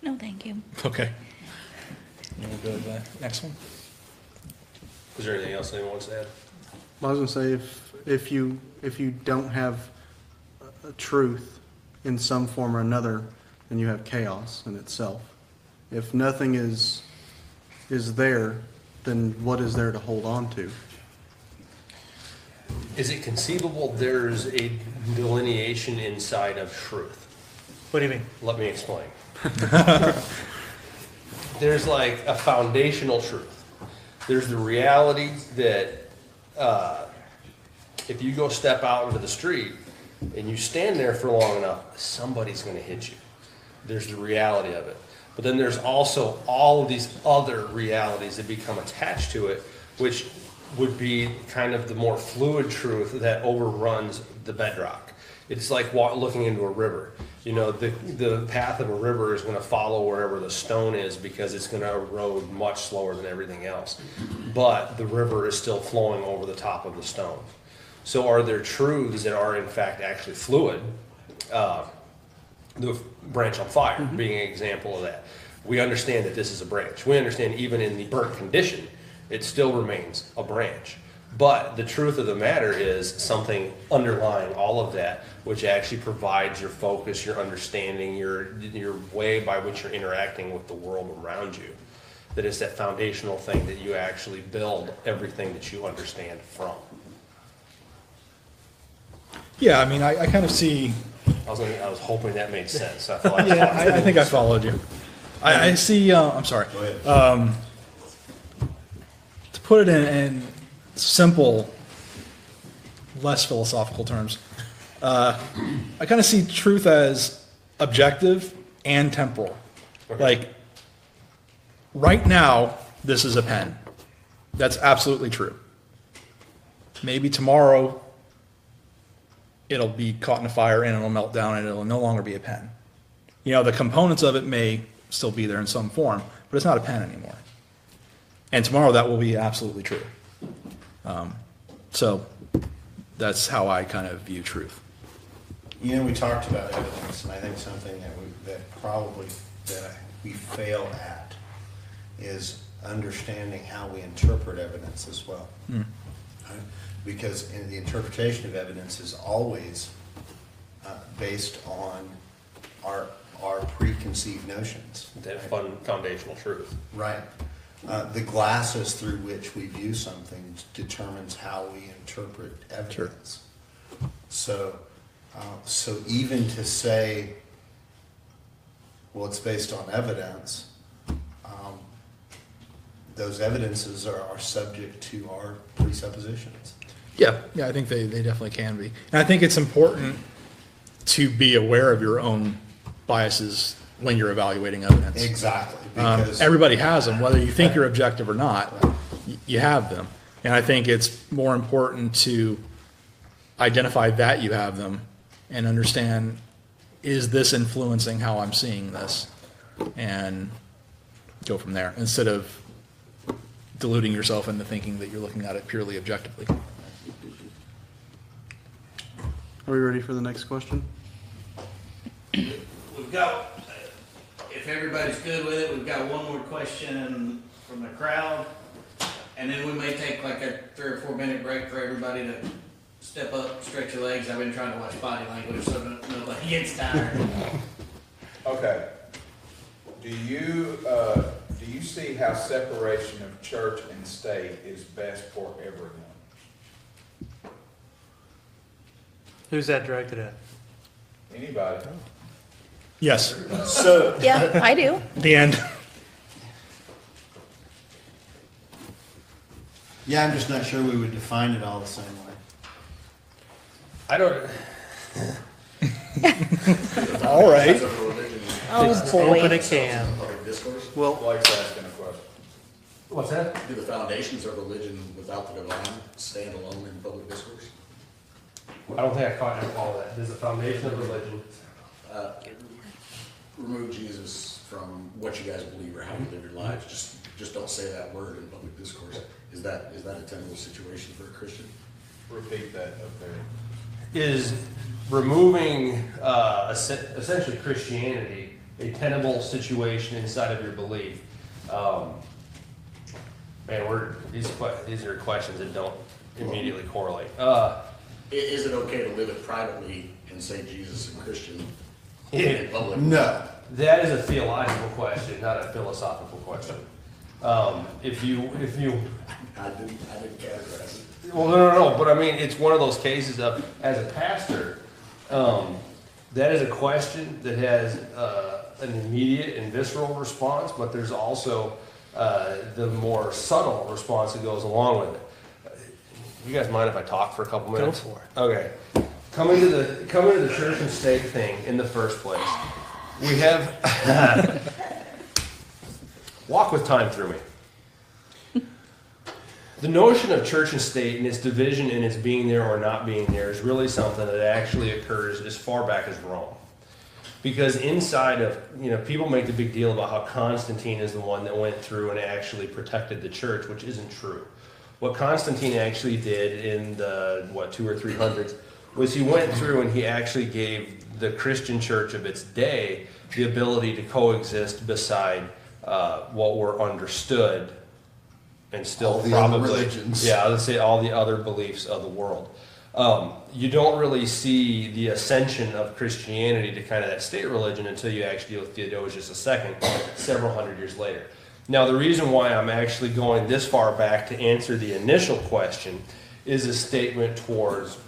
No, thank you. Okay. We'll go to the next one. Is there anything else anyone wants to add? I was gonna say, if you don't have a truth in some form or another, then you have chaos in itself. If nothing is there, then what is there to hold on to? Is it conceivable there's a delineation inside of truth? What do you mean? Let me explain. There's like a foundational truth. There's the reality that if you go step out into the street and you stand there for long enough, somebody's going to hit you. There's the reality of it. But then there's also all of these other realities that become attached to it, which would be kind of the more fluid truth that overruns the bedrock. It's like looking into a river. The path of a river is going to follow wherever the stone is because it's going to erode much slower than everything else. But the river is still flowing over the top of the stone. So are there truths that are in fact actually fluid? The branch on fire being an example of that. We understand that this is a branch. We understand even in the burnt condition, it still remains a branch. But the truth of the matter is something underlying all of that, which actually provides your focus, your understanding, your way by which you're interacting with the world around you. That is that foundational thing that you actually build everything that you understand from. Yeah, I mean, I kind of see, I was hoping that made sense. I thought yeah, I think I followed you. I see, I'm sorry. Go ahead. To put it in simple, less philosophical terms, I kind of see truth as objective and temporal. Okay. Like, right now, this is a pen. That's absolutely true. Maybe tomorrow, it'll be caught in a fire and it'll melt down and it'll no longer be a pen. You know, the components of it may still be there in some form, but it's not a pen anymore. And tomorrow that will be absolutely true. So that's how I kind of view truth. You know, we talked about evidence, and I think something that we fail at is understanding how we interpret evidence as well. Mm. Right? Because in the interpretation of evidence is always based on our preconceived notions. that fun foundational truth. Right. The glasses through which we view something determines how we interpret evidence. So even to say, well, it's based on evidence, those evidences are subject to our presuppositions. Yeah, I think they definitely can be. And I think it's important to be aware of your own biases when you're evaluating evidence. Exactly. Because Everybody has them, whether you think you're objective or not, you have them. And I think it's more important to identify that you have them and understand, is this influencing how I'm seeing this? And go from there, instead of deluding yourself into thinking that you're looking at it purely objectively. Are we ready for the next question? We've got, if everybody's good with it, we've got one more question from the crowd. And then we may take like a 3 or 4 minute break for everybody to step up, stretch your legs. I've been trying to watch body language so nobody gets tired. Okay. Do you see how separation of church and state is best for everyone? Who's that directed at? Anybody? Yes, so Yeah, I do. the end. yeah, I'm just not sure we would define it all the same way. I don't, All right. As a religion, Oh, Open boy. a can. public discourse, Well, Blake's asking a question. what's that? do the foundations of religion without the divine stand alone in public discourse? I don't think I caught all of that. There's a foundation of religion. Remove Jesus from what you guys believe or how you live your lives, just don't say that word in public discourse. Is that a tenable situation for a Christian? Repeat that up there. Is removing essentially Christianity a tenable situation inside of your belief? Man, these are questions that don't immediately correlate. Is it okay to live it privately and say Jesus and Christian Yeah. in public? No. That is a theological question, not a philosophical question. If you I didn't categorize it. Well, no, but I mean, it's one of those cases of, as a pastor, that is a question that has an immediate and visceral response, but there's also the more subtle response that goes along with it. You guys mind if I talk for a couple minutes? for it. Okay. Coming to the church and state thing in the first place, we have walk with time through me. The notion of church and state and its division and its being there or not being there is really something that actually occurs as far back as Rome. Because inside of, people make the big deal about how Constantine is the one that went through and actually protected the church, which isn't true. What Constantine actually did in the, 200s or 300s, was he went through and he actually gave the Christian church of its day the ability to coexist beside what were understood and still All the other probably, religions. yeah, I would say all the other beliefs of the world. You don't really see the ascension of Christianity to kind of that state religion until you actually deal with Theodosius II several hundred years later. Now, the reason why I'm actually going this far back to answer the initial question is a statement towards,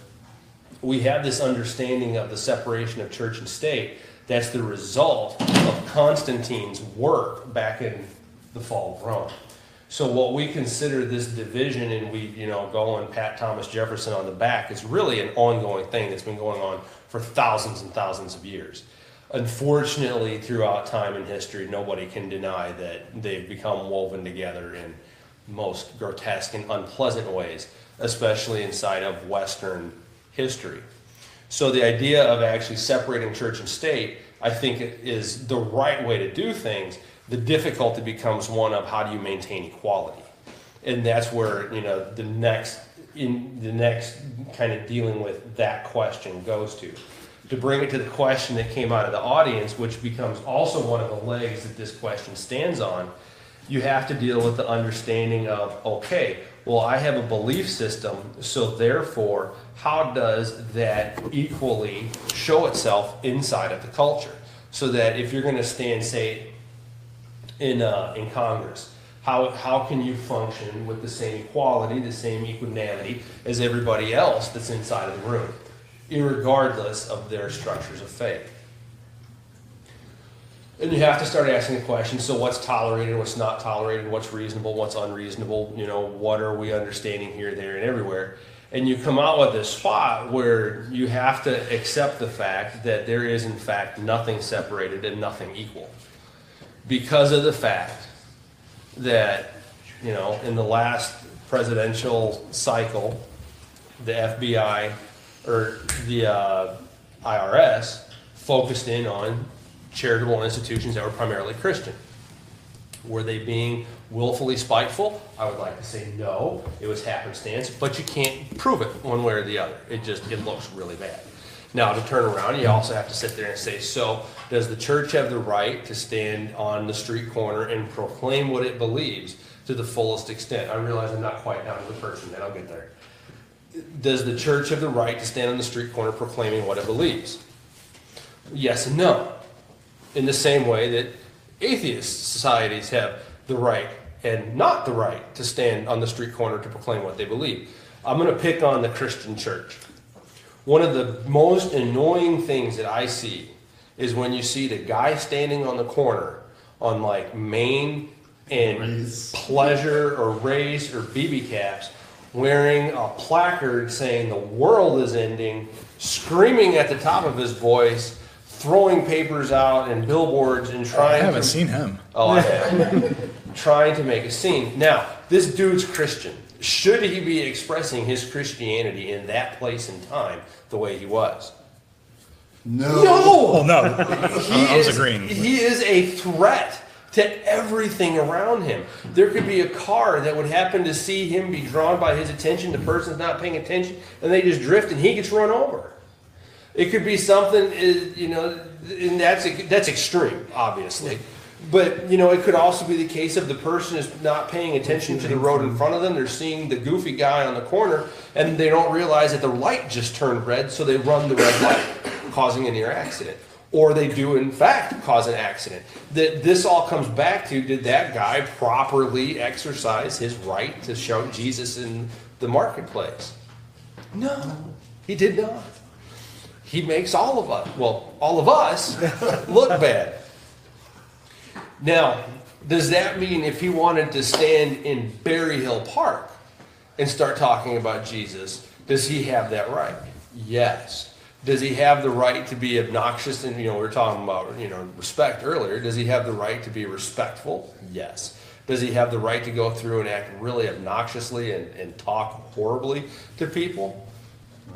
we have this understanding of the separation of church and state. That's the result of Constantine's work back in the fall of Rome. So what we consider this division, and we, go and pat Thomas Jefferson on the back, is really an ongoing thing that's been going on for thousands and thousands of years. Unfortunately, throughout time and history, nobody can deny that they've become woven together in most grotesque and unpleasant ways, especially inside of Western history. So the idea of actually separating church and state, I think, is the right way to do things. The difficulty becomes one of how do you maintain equality, and that's where the next kind of dealing with that question goes to. To bring it to the question that came out of the audience, which becomes also one of the legs that this question stands on, you have to deal with the understanding of, okay, well, I have a belief system, so therefore, how does that equally show itself inside of the culture? So that if you're going to stand, say, in Congress, how can you function with the same equality, the same equanimity as everybody else that's inside of the room, irregardless of their structures of faith? And you have to start asking the question, so what's tolerated, what's not tolerated, what's reasonable, what's unreasonable, what are we understanding here, there, and everywhere? And you come out with this spot where you have to accept the fact that there is, in fact, nothing separated and nothing equal. Because of the fact that, in the last presidential cycle, the FBI or the IRS focused in on charitable institutions that were primarily Christian. Were they being willfully spiteful? I would like to say no. It was happenstance, but you can't prove it one way or the other. It looks really bad. Now, to turn around, you also have to sit there and say, so does the church have the right to stand on the street corner and proclaim what it believes to the fullest extent? I realize I'm not quite down to the person yet. I'll get there. Does the church have the right to stand on the street corner proclaiming what it believes? Yes and no. In the same way that atheist societies have the right and not the right to stand on the street corner to proclaim what they believe. I'm going to pick on the Christian church. One of the most annoying things that I see is when you see the guy standing on the corner on like Main and Pleasure or Race or BB caps wearing a placard saying the world is ending, screaming at the top of his voice, throwing papers out and billboards and trying I haven't seen him. Oh, I have. Trying to make a scene. Now, this dude's Christian. Should he be expressing his Christianity in that place and time the way he was? No. Oh, no. I was agreeing. He is a threat to everything around him. There could be a car that would happen to see him be drawn by his attention, the person's not paying attention, and they just drift and he gets run over. It could be something, and that's extreme, obviously. But, it could also be the case of the person is not paying attention to the road in front of them. They're seeing the goofy guy on the corner, and they don't realize that the light just turned red, so they run the red light, causing a near accident. Or they do, in fact, cause an accident. This all comes back to, did that guy properly exercise his right to shout Jesus in the marketplace? No, he did not. He makes all of us look bad. Now, does that mean if he wanted to stand in Berry Hill Park and start talking about Jesus, does he have that right? Yes. Does he have the right to be obnoxious? And, we were talking about, respect earlier. Does he have the right to be respectful? Yes. Does he have the right to go through and act really obnoxiously and talk horribly to people?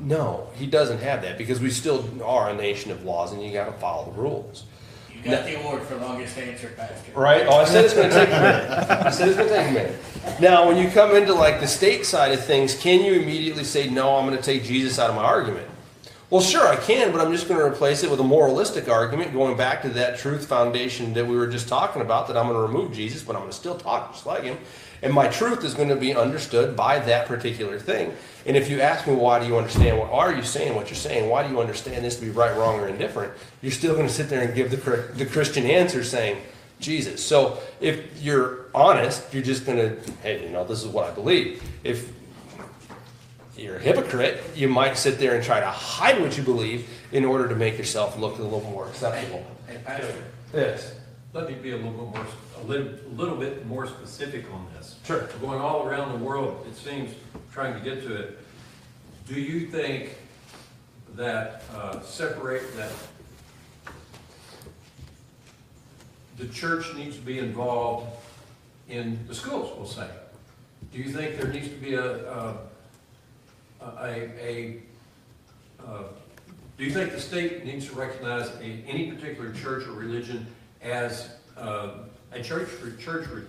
No, he doesn't have that, because we still are a nation of laws, and you got to follow the rules. You got the award for longest answer, Pastor. Right? Oh, I said it's going to take a minute. Now, when you come into like the state side of things, can you immediately say, no, I'm going to take Jesus out of my argument? Well, sure, I can, but I'm just going to replace it with a moralistic argument, going back to that truth foundation that we were just talking about, that I'm going to remove Jesus, but I'm going to still talk just like him. And my truth is going to be understood by that particular thing. And if you ask me, why do you understand? What are you saying what you're saying? Why do you understand this to be right, wrong, or indifferent? You're still going to sit there and give the Christian answer saying, Jesus. So if you're honest, you're just going to, hey, this is what I believe. If you're a hypocrite, you might sit there and try to hide what you believe in order to make yourself look a little more acceptable. Hey, Pastor, Yes. let me be a little bit more specific on this. Sure. Going all around the world, it seems, trying to get to it. Do you think that that the church needs to be involved in the schools, we'll say? Do you think there needs to be do you think the state needs to recognize any particular church or religion as a church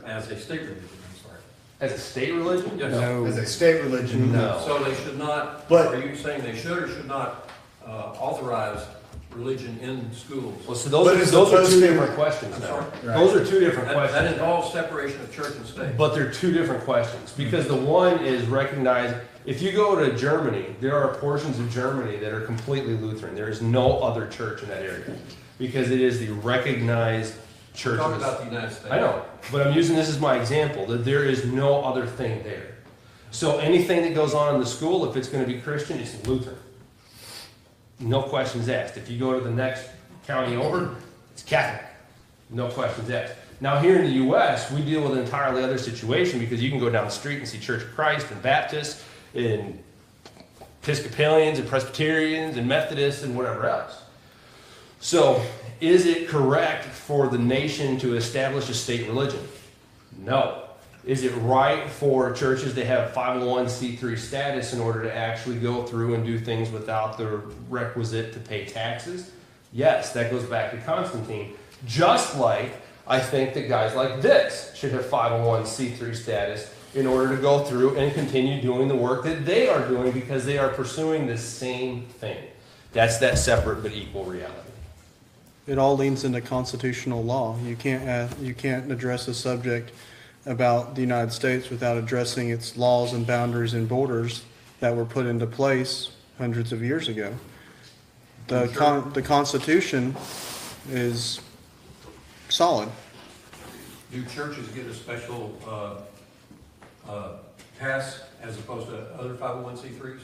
as a state religion? I'm sorry. As a state religion? Yes. No. As a state religion, no. So they should not, But- are you saying they should or should not authorize religion in schools? Well, so But it's those are supposed two to- different questions I'm now. sorry? Right. Those are two different That questions. involves separation of church and state. But they're two different questions, because the one is recognized. If you go to Germany, there are portions of Germany that are completely Lutheran. There is no other church in that area, because it is the recognized church. Talk about the United States. I know, but I'm using this as my example, that there is no other thing there. So anything that goes on in the school, if it's going to be Christian, it's Lutheran. No questions asked. If you go to the next county over, it's Catholic. No questions asked. Now here in the U.S., we deal with an entirely other situation, because you can go down the street and see Church of Christ and Baptists and Episcopalians and Presbyterians and Methodists and whatever else. So is it correct for the nation to establish a state religion? No. Is it right for churches to have 501c3 status in order to actually go through and do things without the requisite to pay taxes? Yes, that goes back to Constantine. Just like I think that guys like this should have 501c3 status in order to go through and continue doing the work that they are doing, because they are pursuing the same thing. That's that separate but equal reality. It all leans into constitutional law. You can't address a subject about the United States without addressing its laws and boundaries and borders that were put into place hundreds of years ago. The Constitution is solid. Do churches get a special pass as opposed to other 501c3s?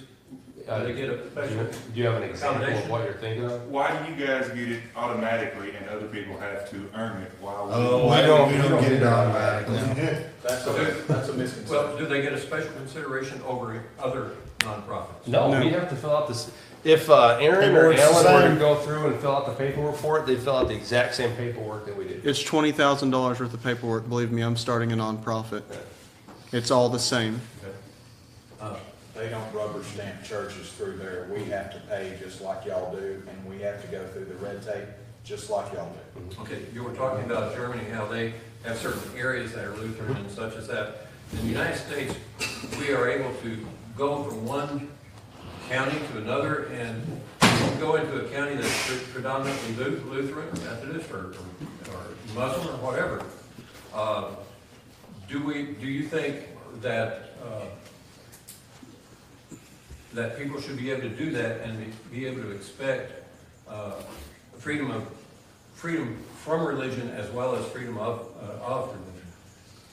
Do they get a special? Do you have an example of what you're thinking of? Why do you guys get it automatically and other people have to earn it? Oh, we don't get it automatically. That's a misconception. Well, do they get a special consideration over other nonprofits? No, No. we have to fill out this. If Aaron or Paperwork's the Alan were to same. go through and fill out the paperwork for it, they'd fill out the exact same paperwork that we did. It's $20,000 worth of paperwork. Believe me, I'm starting a nonprofit. It's all the same. They don't rubber stamp churches through there. We have to pay just like y'all do, and we have to go through the red tape just like y'all do. Okay, you were talking about Germany, how they have certain areas that are Lutheran and such as that. In the United States, we are able to go from one county to another, and go into a county that's predominantly Lutheran or Methodist or Muslim or whatever. Do you think that that people should be able to do that and be able to expect freedom from religion as well as freedom of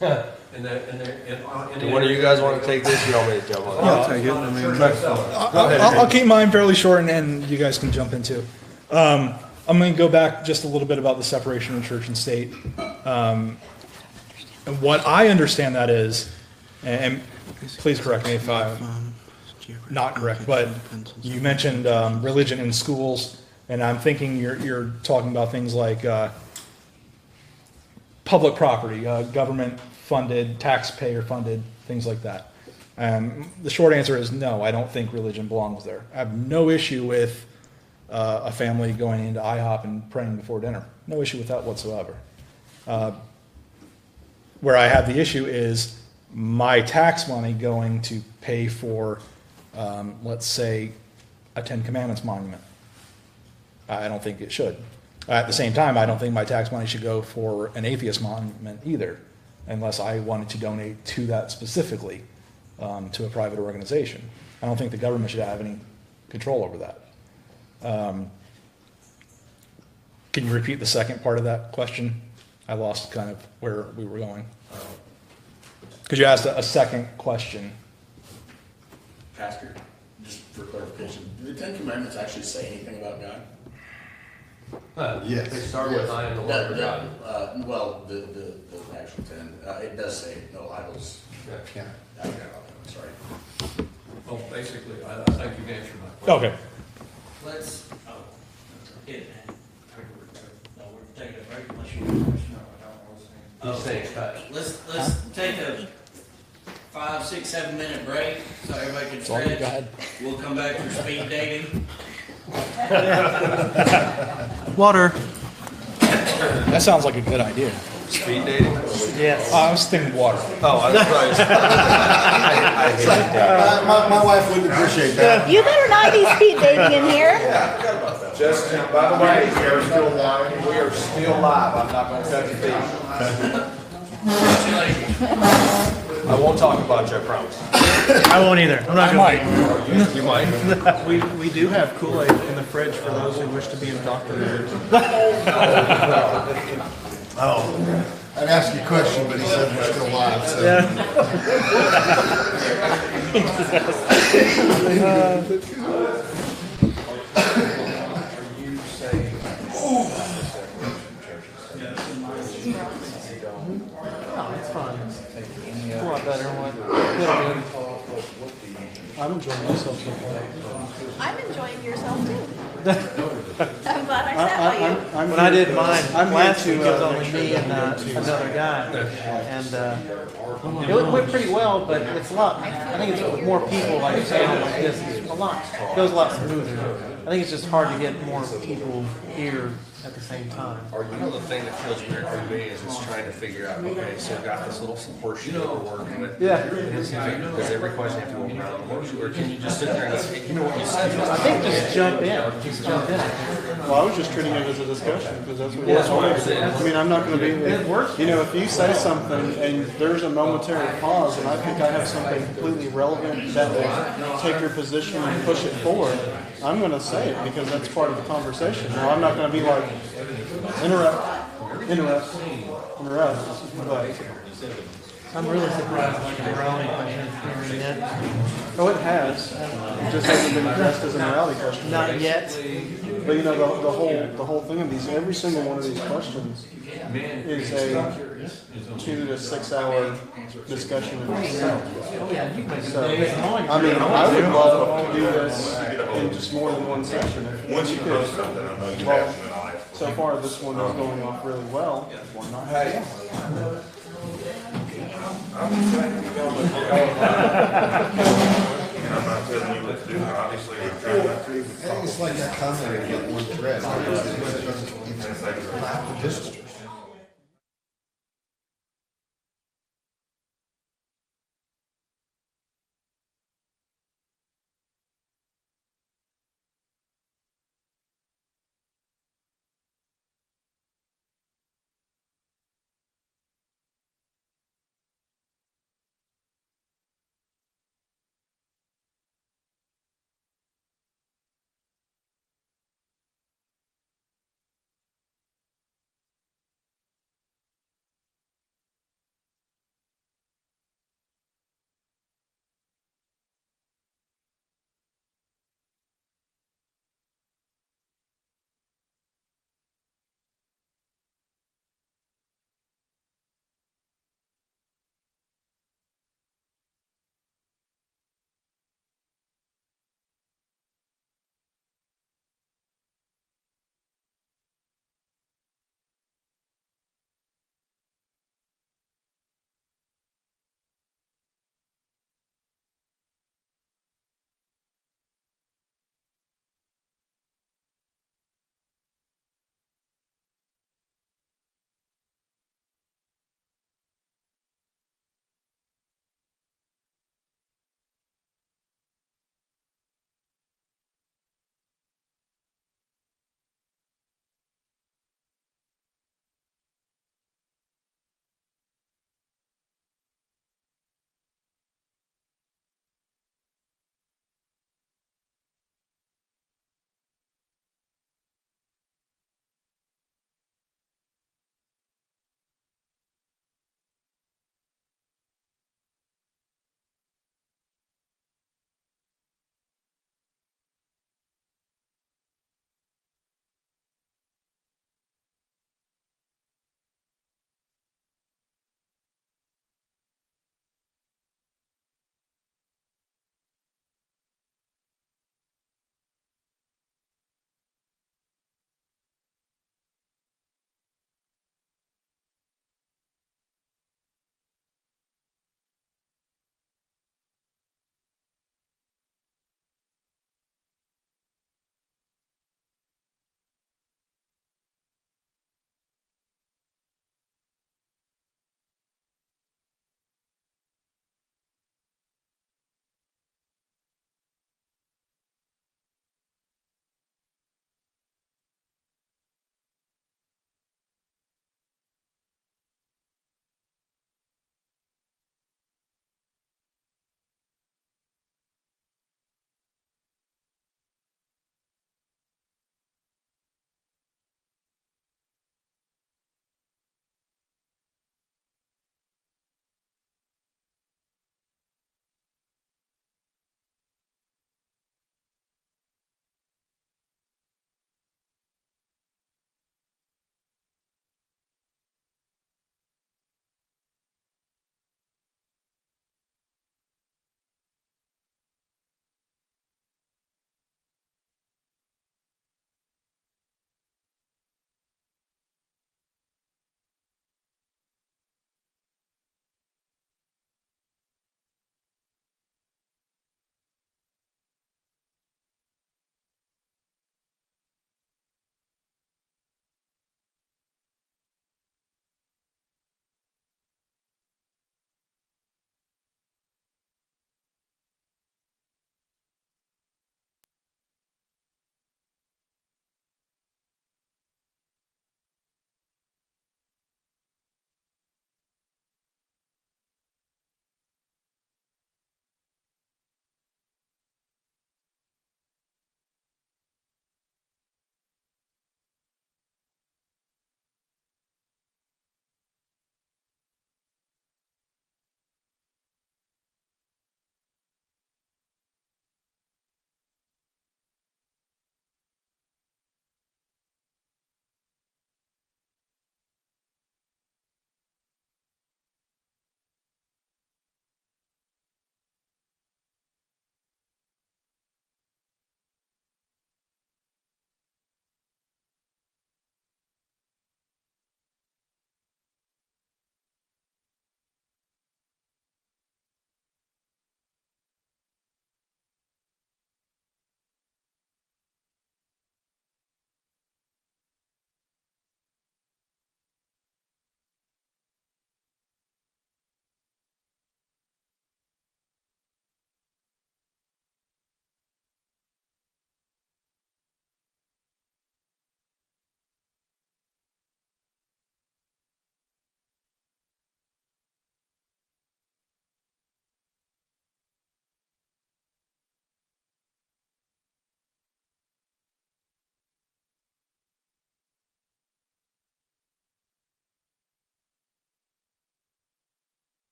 religion? Do one of you guys want to take this? You want me to jump on I'll that? take it. I mean, I'll keep mine fairly short, and you guys can jump into. I'm going to go back just a little bit about the separation of church and state. And what I understand that is, and please correct me if I'm not correct, but you mentioned religion in schools, and I'm thinking you're talking about things like public property, government-funded, taxpayer-funded, things like that. The short answer is no, I don't think religion belongs there. I have no issue with a family going into IHOP and praying before dinner. No issue with that whatsoever. Where I have the issue is my tax money going to pay for, let's say, a Ten Commandments monument. I don't think it should. At the same time, I don't think my tax money should go for an atheist monument either, unless I wanted to donate to that specifically, to a private organization. I don't think the government should have any control over that. Can you repeat the second part of that question? I lost kind of where we were going. Because you asked a second question. Pastor, just for clarification, do the Ten Commandments actually say anything about God? Yes. They start with I am the Lord your God. Well, the actual 10, it does say no idols. Yeah. I forgot about that one, sorry. Oh, basically, I think you've answered my question. Okay. Let's, hit it, man. No, we're taking a break unless you want to. He's saying cut. Let's take a 5, 6, 7 minute break so everybody can Sorry, stretch. go ahead. We'll come back for speed dating. Water. That sounds like a good idea. Speed dating? Yes. I was thinking water. Oh, I was surprised. I hate that. My wife wouldn't appreciate that. You better not be speed dating in here. Just, by the way, we are still live. We are still live. I'm not gonna touch these. I won't talk about you, I promise. I won't either. I'm not I gonna. might. You might. We do have Kool-Aid in the fridge for those who wish to be indoctrinated. Oh, I'd ask you a question, but he said we're still live, so. Oh, it's fine. It's a lot better than what could have been. I'm enjoying myself so far. I'm enjoying yourself too. I'm glad I sat by you. When I did mine I'm last here week, to, it was only make me sure and that we do another guy. And it went pretty well, but it's a lot, I think it's with more people, like a panel like this, it's a lot, goes a lot smoother. I think it's just hard to get more people here at the same time. You know, the thing that feels weird for me is just trying to figure out, okay, so I've got this little horseshoe that we're working with. Yeah. And it's like, does every question have to go around the horseshoe, or can you just sit there and say, you know what you said? I think just jump in, just jump in. Well, I was just treating it as a discussion, because that's what Yeah. that's what I mean, I'm not gonna be, you know, if you say something and there's a momentary pause, and I think I have something completely relevant that will take your position and push it forward, I'm gonna say it, because that's part of the conversation. Now, I'm not gonna be like, interrupt, but I'm really surprised like the morality question isn't here yet. oh, it has. It just hasn't been addressed as a morality question. Not yet. But you know, the whole thing of these, every single one of these questions is a 2 to 6 hour discussion in itself. So, I mean, I would love to do this in just more than one session. If Once you could. post something, I know you Well, have an eye. so far, this one is going off really well. Why not have it? And I'm not telling you what to do, obviously, I'm trying not to. I think it's like that comment about one thread. It's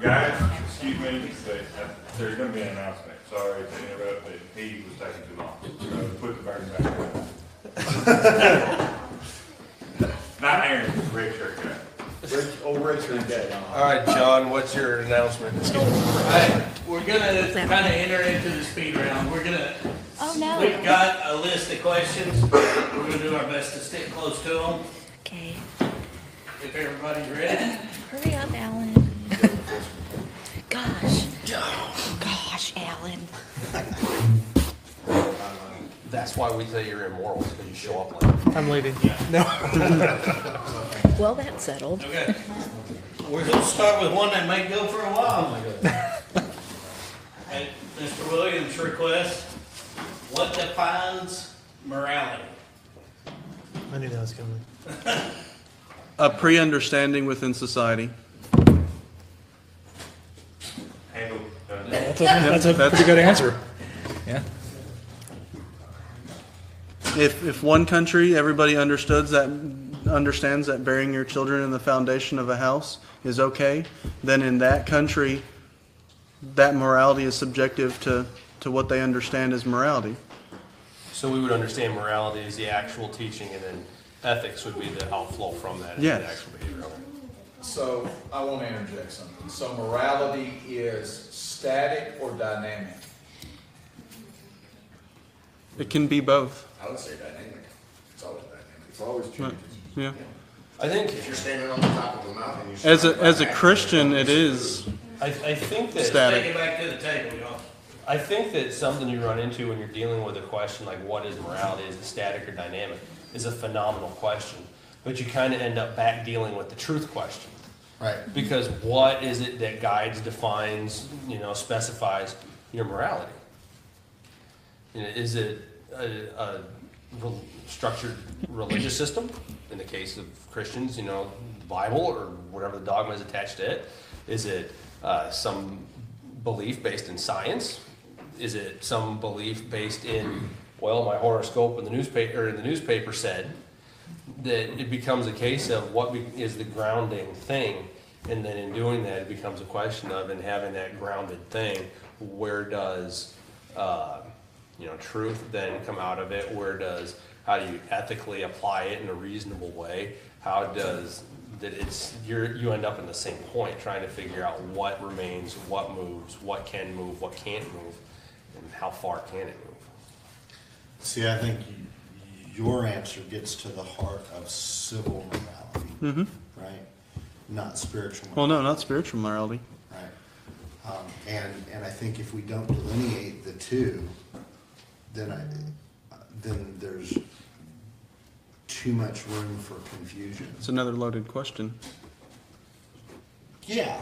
Guys, excuse me, but there's gonna be an announcement. Sorry to interrupt, but he was taking too long. So put the burden back on. Not Aaron, red shirt guy. Old Richard Day. All right, John, what's your announcement? Alright, we're gonna kinda enter into the speed round. Oh, no. We've got a list of questions. We're gonna do our best to stick close to them. Okay. If everybody's ready. Hurry up, Alan. Gosh. Gosh, Alan. That's why we say you're immoral, because you show up late. I'm leaving. Well, that's settled. Okay. We're gonna start with one that might go for a while. At Mr. Williams' request, what defines morality? I knew that was coming. A pre-understanding within society. Handle. That's a pretty good answer. Yeah. If one country, everybody understands that burying your children in the foundation of a house is okay, then in that country, that morality is subjective to what they understand as morality. So we would understand morality as the actual teaching, and then ethics would be the outflow from that. Yes. The actual behavior. So I want to interject something. So morality is static or dynamic? It can be both. I would say dynamic. It's always dynamic. It's always changing. Yeah. I think, If you're standing on the top of a mountain, you As a Christian, it is I think that. static. Take it back to the table, y'all. I think that something you run into when you're dealing with a question like what is morality, is it static or dynamic, is a phenomenal question. But you kind of end up back dealing with the truth question. Right. Because what is it that guides, defines, specifies your morality? Is it a structured religious system? In the case of Christians, the Bible or whatever the dogma is attached to it. Is it some belief based in science? Is it some belief based in, well, my horoscope in the newspaper said? That it becomes a case of what is the grounding thing, and then in doing that, it becomes a question of, in having that grounded thing, where does truth then come out of it? How do you ethically apply it in a reasonable way? How does you end up in the same point, trying to figure out what remains, what moves, what can move, what can't move, and how far can it move? See, I think your answer gets to the heart of civil morality, right? Not spiritual Well, morality. no, not spiritual morality. Right. And I think if we don't delineate the two, then there's too much room for confusion. It's another loaded question. Yeah.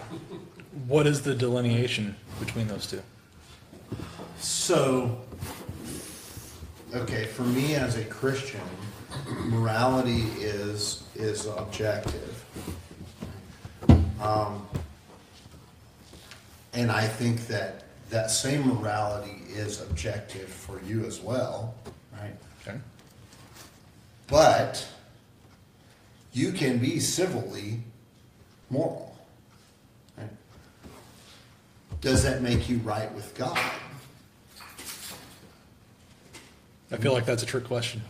What is the delineation between those two? So, okay, for me as a Christian, morality is objective. And I think that same morality is objective for you as well, right? Okay. But you can be civilly moral. Right? Does that make you right with God? I feel like that's a trick question.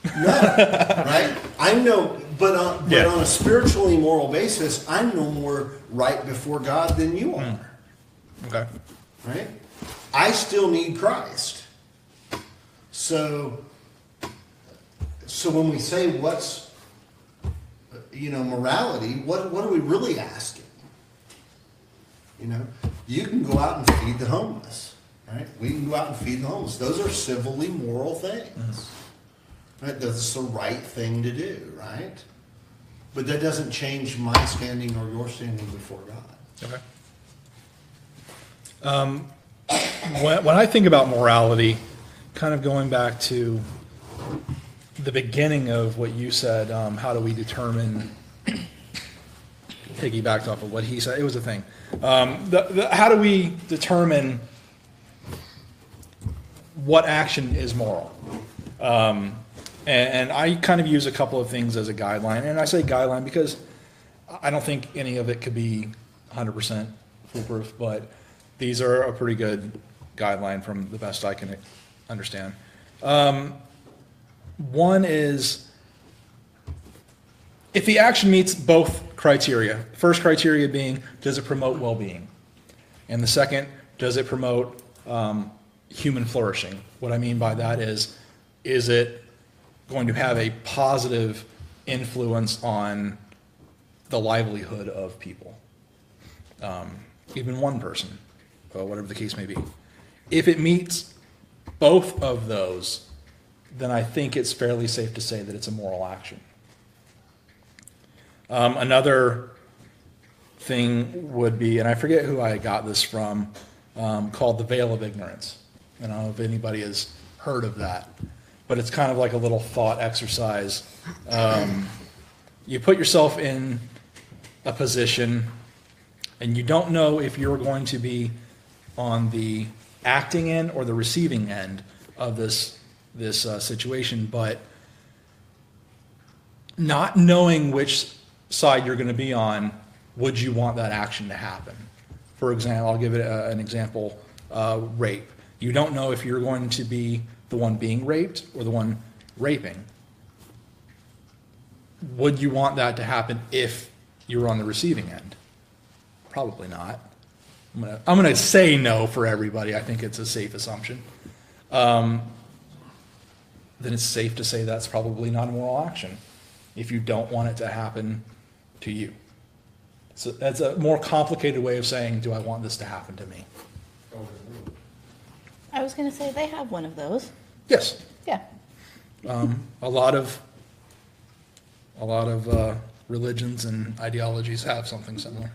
No, right? I know, but on a spiritually moral basis, I'm no more right before God than you are. Okay. Right? I still need Christ. So when we say what's morality, what are we really asking? You can go out and feed the homeless, right? We can go out and feed the homeless. Those are civilly moral things. Right? That's the right thing to do, right? But that doesn't change my standing or your standing before God. Okay. When I think about morality, kind of going back to the beginning of what you said, how do we determine, piggybacked off of what he said, it was a thing. How do we determine what action is moral? And I kind of use a couple of things as a guideline, and I say guideline because I don't think any of it could be 100% foolproof, but these are a pretty good guideline from the best I can understand. One is, if the action meets both criteria, first criteria being, does it promote well-being? And the second, does it promote human flourishing? What I mean by that is it going to have a positive influence on the livelihood of people? Even one person, or whatever the case may be. If it meets both of those, then I think it's fairly safe to say that it's a moral action. Another thing would be, and I forget who I got this from, called the veil of ignorance. I don't know if anybody has heard of that, but it's kind of like a little thought exercise. You put yourself in a position and you don't know if you're going to be on the acting end or the receiving end of this situation, but not knowing which side you're going to be on, would you want that action to happen? For example, I'll give it an example, rape. You don't know if you're going to be the one being raped or the one raping. Would you want that to happen if you're on the receiving end? Probably not. I'm gonna say no for everybody. I think it's a safe assumption. Then it's safe to say that's probably not a moral action if you don't want it to happen to you. So that's a more complicated way of saying, do I want this to happen to me? I was gonna say they have one of those. Yes. Yeah. A lot of religions and ideologies have something similar.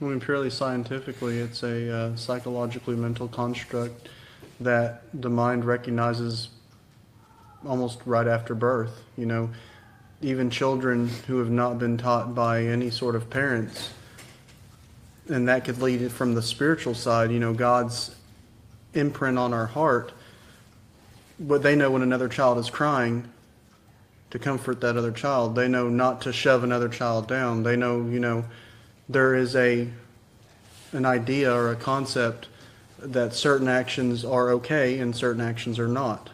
I mean, purely scientifically, it's a psychologically mental construct that the mind recognizes almost right after birth. You know, even children who have not been taught by any sort of parents, and that could lead it from the spiritual side, you know, God's imprint on our heart, but they know when another child is crying to comfort that other child. They know not to shove another child down. They know, you know, there is an idea or a concept that certain actions are okay and certain actions are not.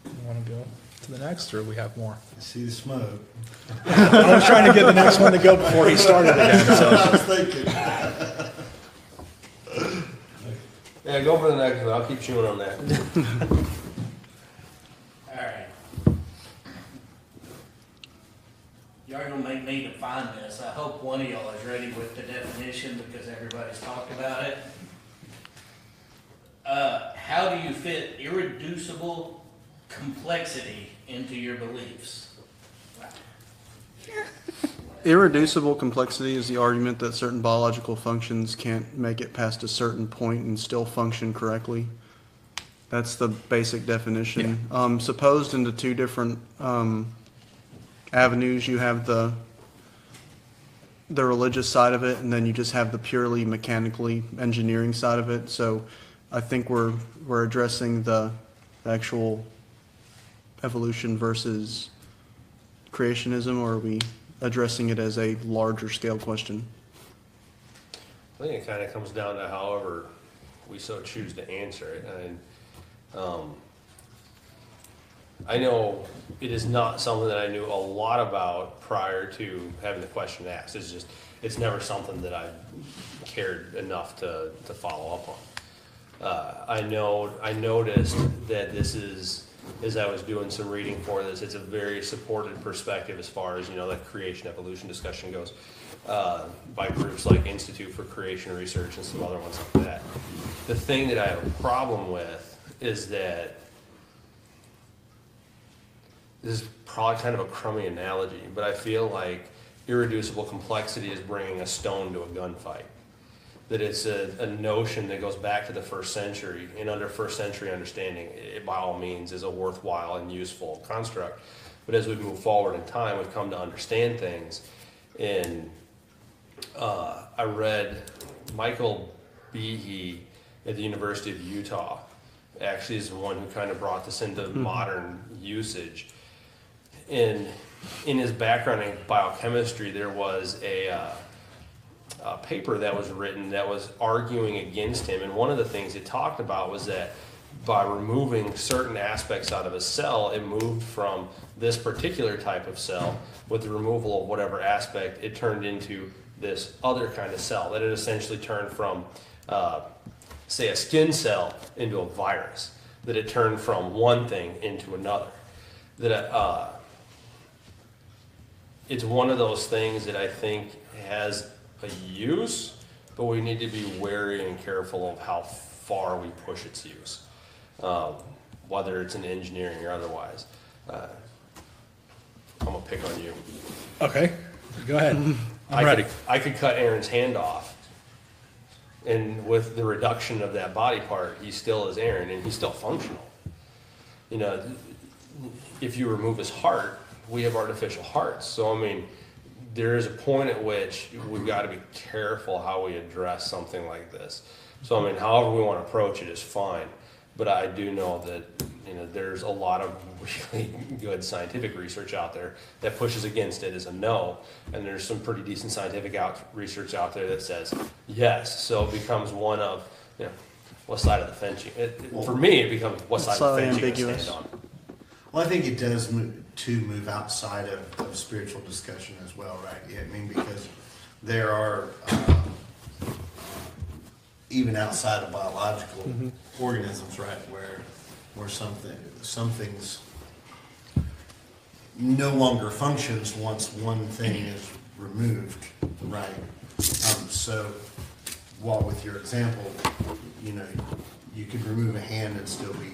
You want to go to the next, or we have more? I see the smoke. I was trying to get the next one to go before he started again. I So. was thinking. Yeah, go for the next one. I'll keep chewing on that. Alright. Y'all are gonna make me define this. I hope one of y'all is ready with the definition because everybody's talked about it. How do you fit irreducible complexity into your beliefs? Irreducible complexity is the argument that certain biological functions can't make it past a certain point and still function correctly. That's the basic definition. Supposed into two different avenues. You have the religious side of it, and then you just have the purely mechanically engineering side of it. So I think we're addressing the actual evolution versus creationism, or are we addressing it as a larger scale question? I think it kind of comes down to however we so choose to answer it. I know it is not something that I knew a lot about prior to having the question asked. It's never something that I cared enough to follow up on. I noticed that this is, as I was doing some reading for this, it's a very supported perspective as far as, you know, that creation evolution discussion goes, by groups like Institute for Creation Research and some other ones like that. The thing that I have a problem with is that this is probably kind of a crummy analogy, but I feel like irreducible complexity is bringing a stone to a gunfight. That it's a notion that goes back to the first century, and under first century understanding, it by all means is a worthwhile and useful construct. But as we move forward in time, we've come to understand things. And I read Michael Behe at the University of Utah, actually is the one who kind of brought this into modern usage. in his background in biochemistry, there was a paper that was written that was arguing against him. And one of the things it talked about was that by removing certain aspects out of a cell, it moved from this particular type of cell. With the removal of whatever aspect, it turned into this other kind of cell. That it essentially turned from, say, a skin cell into a virus. That it turned from one thing into another. That it's one of those things that I think has a use, but we need to be wary and careful of how far we push its use, whether it's in engineering or otherwise. I'm gonna pick on you. Okay, go ahead. I'm ready. I could cut Aaron's hand off, and with the reduction of that body part, he still is Aaron, and he's still functional. You know, if you remove his heart, we have artificial hearts. So, I mean, there is a point at which we've got to be careful how we address something like this. So, I mean, however we want to approach it is fine. But I do know that, you know, there's a lot of really good scientific research out there that pushes against it as a no. And there's some pretty decent scientific research out there that says yes. So it becomes one of, you know, what side of the fence for me, it becomes what side of the fence you can stand on. Well, I think it does move outside of spiritual discussion as well, right? Yeah, I mean, because there are, even outside of biological organisms, right, where some things no longer functions once one thing is removed, right? So, while with your example, you know, you could remove a hand and still be,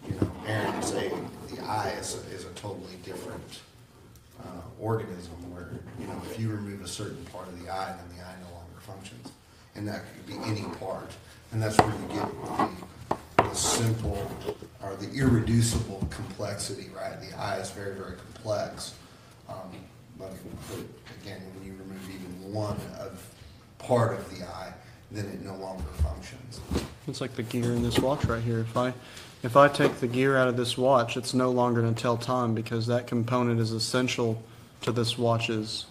you know, Aaron would say the eye is a totally different organism where, you know, if you remove a certain part of the eye, then the eye no longer functions. And that could be any part. And that's where you get the simple or the irreducible complexity, right? The eye is very, very complex. But again, when you remove even one of part of the eye, then it no longer functions. It's like the gear in this watch right here. If I take the gear out of this watch, it's no longer going to tell time because that component is essential to this watch's.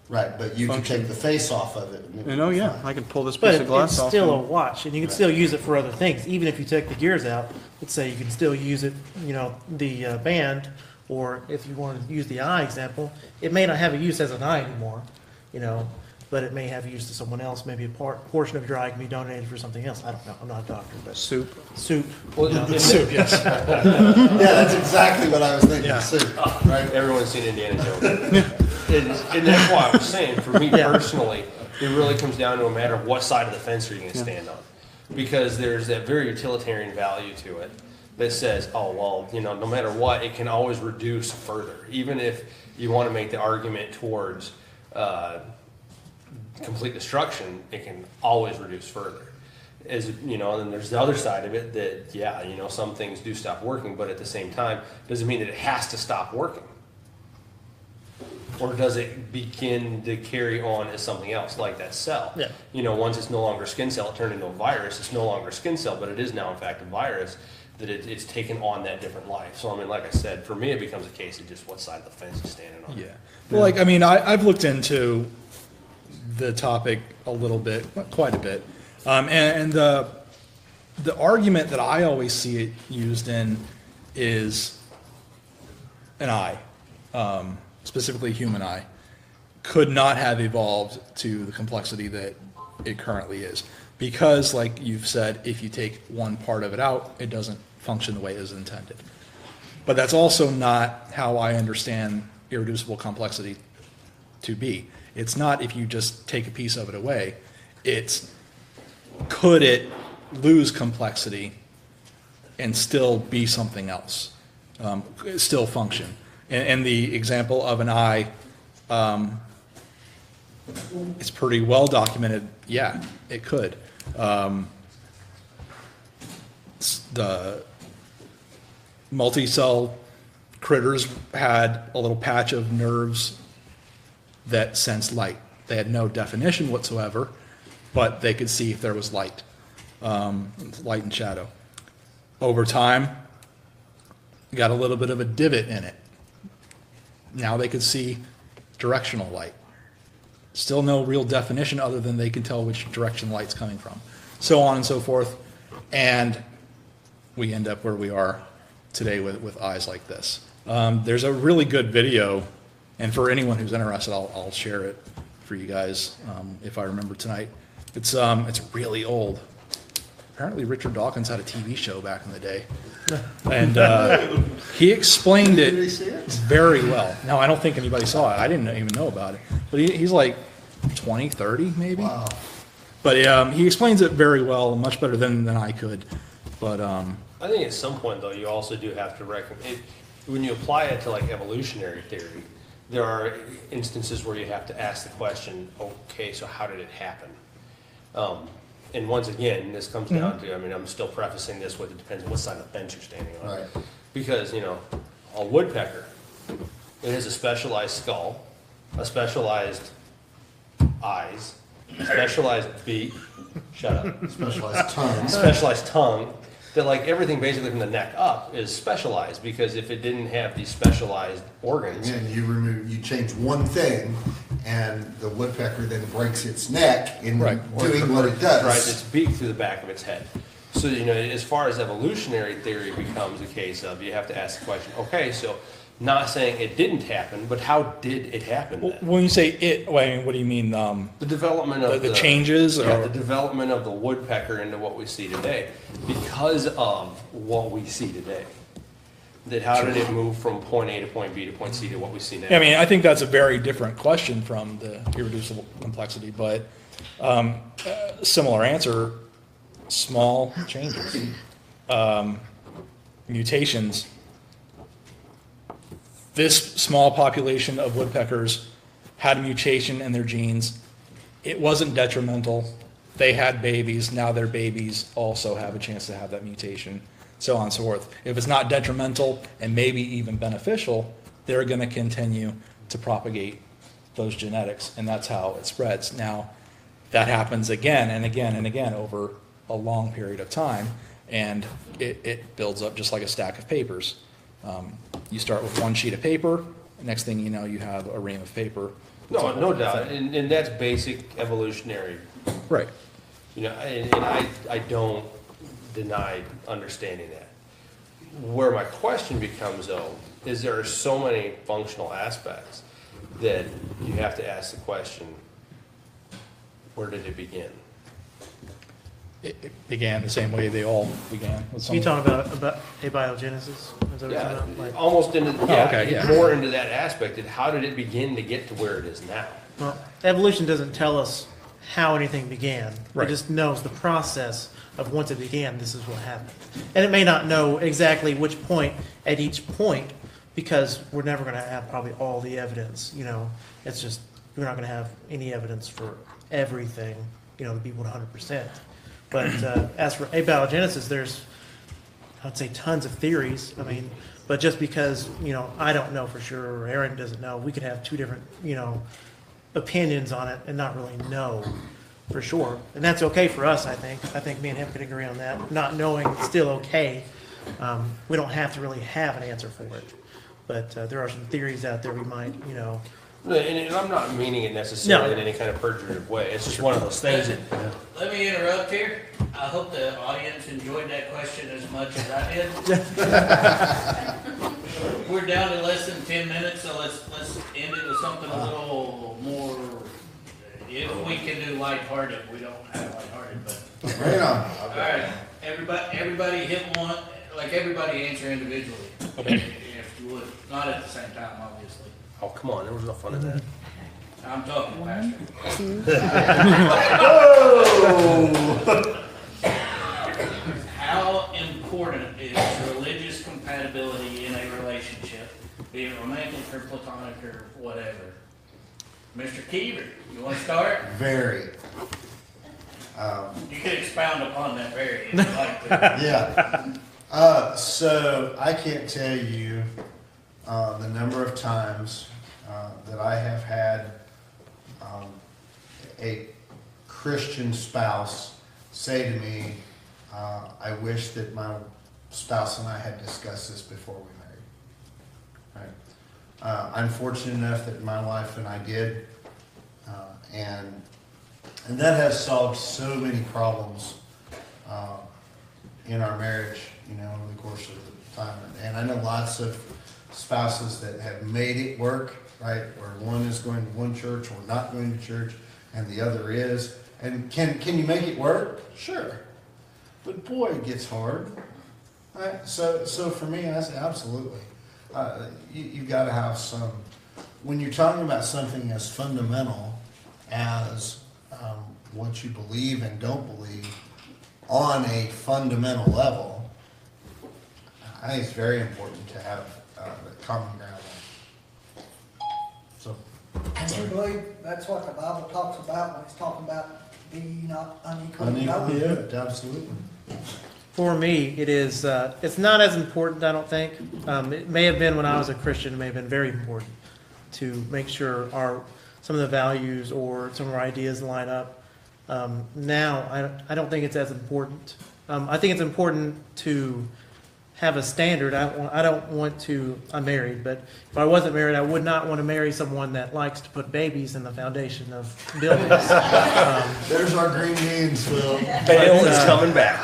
Right, but you can take the face off of it. And oh yeah, I can pull this But piece of glass it's off. still a watch, and you can still use it for other things, even if you take the gears out. Let's say you can still use it, you know, the band, or if you want to use the eye example, it may not have a use as an eye anymore, you know, but it may have use to someone else. Maybe a portion of your eye can be donated for something else. I don't know. I'm not a doctor, but Soup. Well, Soup, yes. Yeah, that's exactly what I was thinking. Yeah. Soup, right? Everyone's seen Indiana Jones. And that's why I was saying, for me personally, it really comes down to a matter of what side of the fence are you going to stand on. Because there's that very utilitarian value to it that says, oh, well, you know, no matter what, it can always reduce further. Even if you want to make the argument towards complete destruction, it can always reduce further. As you know, and then there's the other side of it that, yeah, you know, some things do stop working, but at the same time, doesn't mean that it has to stop working. Or does it begin to carry on as something else, like that cell? Yeah. You know, once it's no longer a skin cell, it turned into a virus. It's no longer a skin cell, but it is now, in fact, a virus, that it's taken on that different life. So, I mean, like I said, for me, it becomes a case of just what side of the fence you're standing on. Yeah. Well, like, I mean, I've looked into the topic a little bit, quite a bit. And the argument that I always see it used in is an eye, specifically human eye, could not have evolved to the complexity that it currently is. Because, like you've said, if you take one part of it out, it doesn't function the way it is intended. But that's also not how I understand irreducible complexity to be. It's not if you just take a piece of it away. It's could it lose complexity and still be something else, still function. And the example of an eye, it's pretty well documented. Yeah, it could. The multi-cell critters had a little patch of nerves that sensed light. They had no definition whatsoever, but they could see if there was light, light and shadow. Over time, got a little bit of a divot in it. Now they could see directional light. Still no real definition other than they can tell which direction light's coming from. So on and so forth. And we end up where we are today with eyes like this. There's a really good video, and for anyone who's interested, I'll share it for you guys if I remember tonight. It's really old. Apparently Richard Dawkins had a TV show back in the day. And he explained it very well. No, I don't think anybody saw it. I didn't even know about it. But he's like 20, 30 maybe. Wow. But he explains it very well, much better than I could. But I think at some point, though, you also do have to recognize, when you apply it to like evolutionary theory, there are instances where you have to ask the question, okay, so how did it happen? And once again, this comes down to, I mean, I'm still prefacing this with, it depends on what side of the fence you're standing on. Right. Because, you know, a woodpecker, it has a specialized skull, a specialized eyes, a specialized beak, shut up, Specialized tongue. specialized tongue, that like everything basically from the neck up is specialized, because if it didn't have these specialized organs, Again, you change one thing, and the woodpecker then breaks its neck in Right. doing what it does. drives its beak through the back of its head. So, you know, as far as evolutionary theory becomes a case of, you have to ask the question, okay, so not saying it didn't happen, but how did it happen then? when you say it, wait, what do you mean? The development of The changes? Yeah, Or, the development of the woodpecker into what we see today, because of what we see today. That how did it move from point A to point B to point C to what we see now? I mean, I think that's a very different question from the irreducible complexity, but similar answer, small changes. Mutations. This small population of woodpeckers had a mutation in their genes. It wasn't detrimental. They had babies. Now their babies also have a chance to have that mutation, so on and so forth. If it's not detrimental and maybe even beneficial, they're going to continue to propagate those genetics, and that's how it spreads. Now, that happens again and again and again over a long period of time, and it builds up just like a stack of papers. You start with one sheet of paper, next thing you know, you have a ream of paper. No doubt, and that's basic evolutionary. Right. You know, and I don't deny understanding that. Where my question becomes, though, is there are so many functional aspects that you have to ask the question, where did it begin? It began the same way they all began. With You some, talking about abiogenesis? Is that what you're Yeah, talking about? Like, almost into, okay, yeah. more into that aspect, and how did it begin to get to where it is now? well, evolution doesn't tell us how anything began. Right. It just knows the process of once it began, this is what happened. And it may not know exactly which point at each point, because we're never going to have probably all the evidence, you know. It's just, we're not going to have any evidence for everything, you know, to be 100%. But as for abiogenesis, there's, I'd say, tons of theories. I mean, but just because, you know, I don't know for sure, or Arron doesn't know, we could have two different, you know, opinions on it and not really know for sure. And that's okay for us, I think. I think me and him could agree on that. Not knowing is still okay. We don't have to really have an answer for it. But there are some theories out there we might, you know. And I'm not meaning it necessarily No. in any kind of pejorative way, it's just one of those things that, Let me interrupt here. I hope the audience enjoyed that question as much as I did. We're down to less than 10 minutes, so let's end it with something a little more, if we can do lighthearted, we don't have lighthearted, but. Bring it on. Alright, everybody hit one, like everybody answer individually. If you would, not at the same time, obviously. oh, come on, there was no fun in that. I'm talking, Pastor. How important is religious compatibility in a relationship, be it romantic or platonic or whatever? Mr. Kever, you want to start? Very. You can expound upon that very if you like to. Yeah. So I can't tell you the number of times that I have had a Christian spouse say to me, I wish that my spouse and I had discussed this before we married. I'm fortunate enough that my wife and I did, and that has solved so many problems in our marriage, over the course of the time. And I know lots of spouses that have made it work, right? Where one is going to one church or not going to church, and the other is. And can you make it work? Sure. But boy, it gets hard. Right? So for me, I say absolutely. You've got to have some. When you're talking about something as fundamental as what you believe and don't believe on a fundamental level, I think it's very important to have the common ground. So, And we believe that's what the Bible talks about when it's talking about be ye not unequally yoked. yeah, absolutely. For me, it is, it's not as important, I don't think. It may have been when I was a Christian, it may have been very important to make sure some of the values or some of our ideas line up. Now, I don't think it's as important. I think it's important to have a standard. I don't want to, I'm married, but if I wasn't married, I would not want to marry someone that likes to put babies in the foundation of buildings. There's our green beans, Phil. Bail is coming back.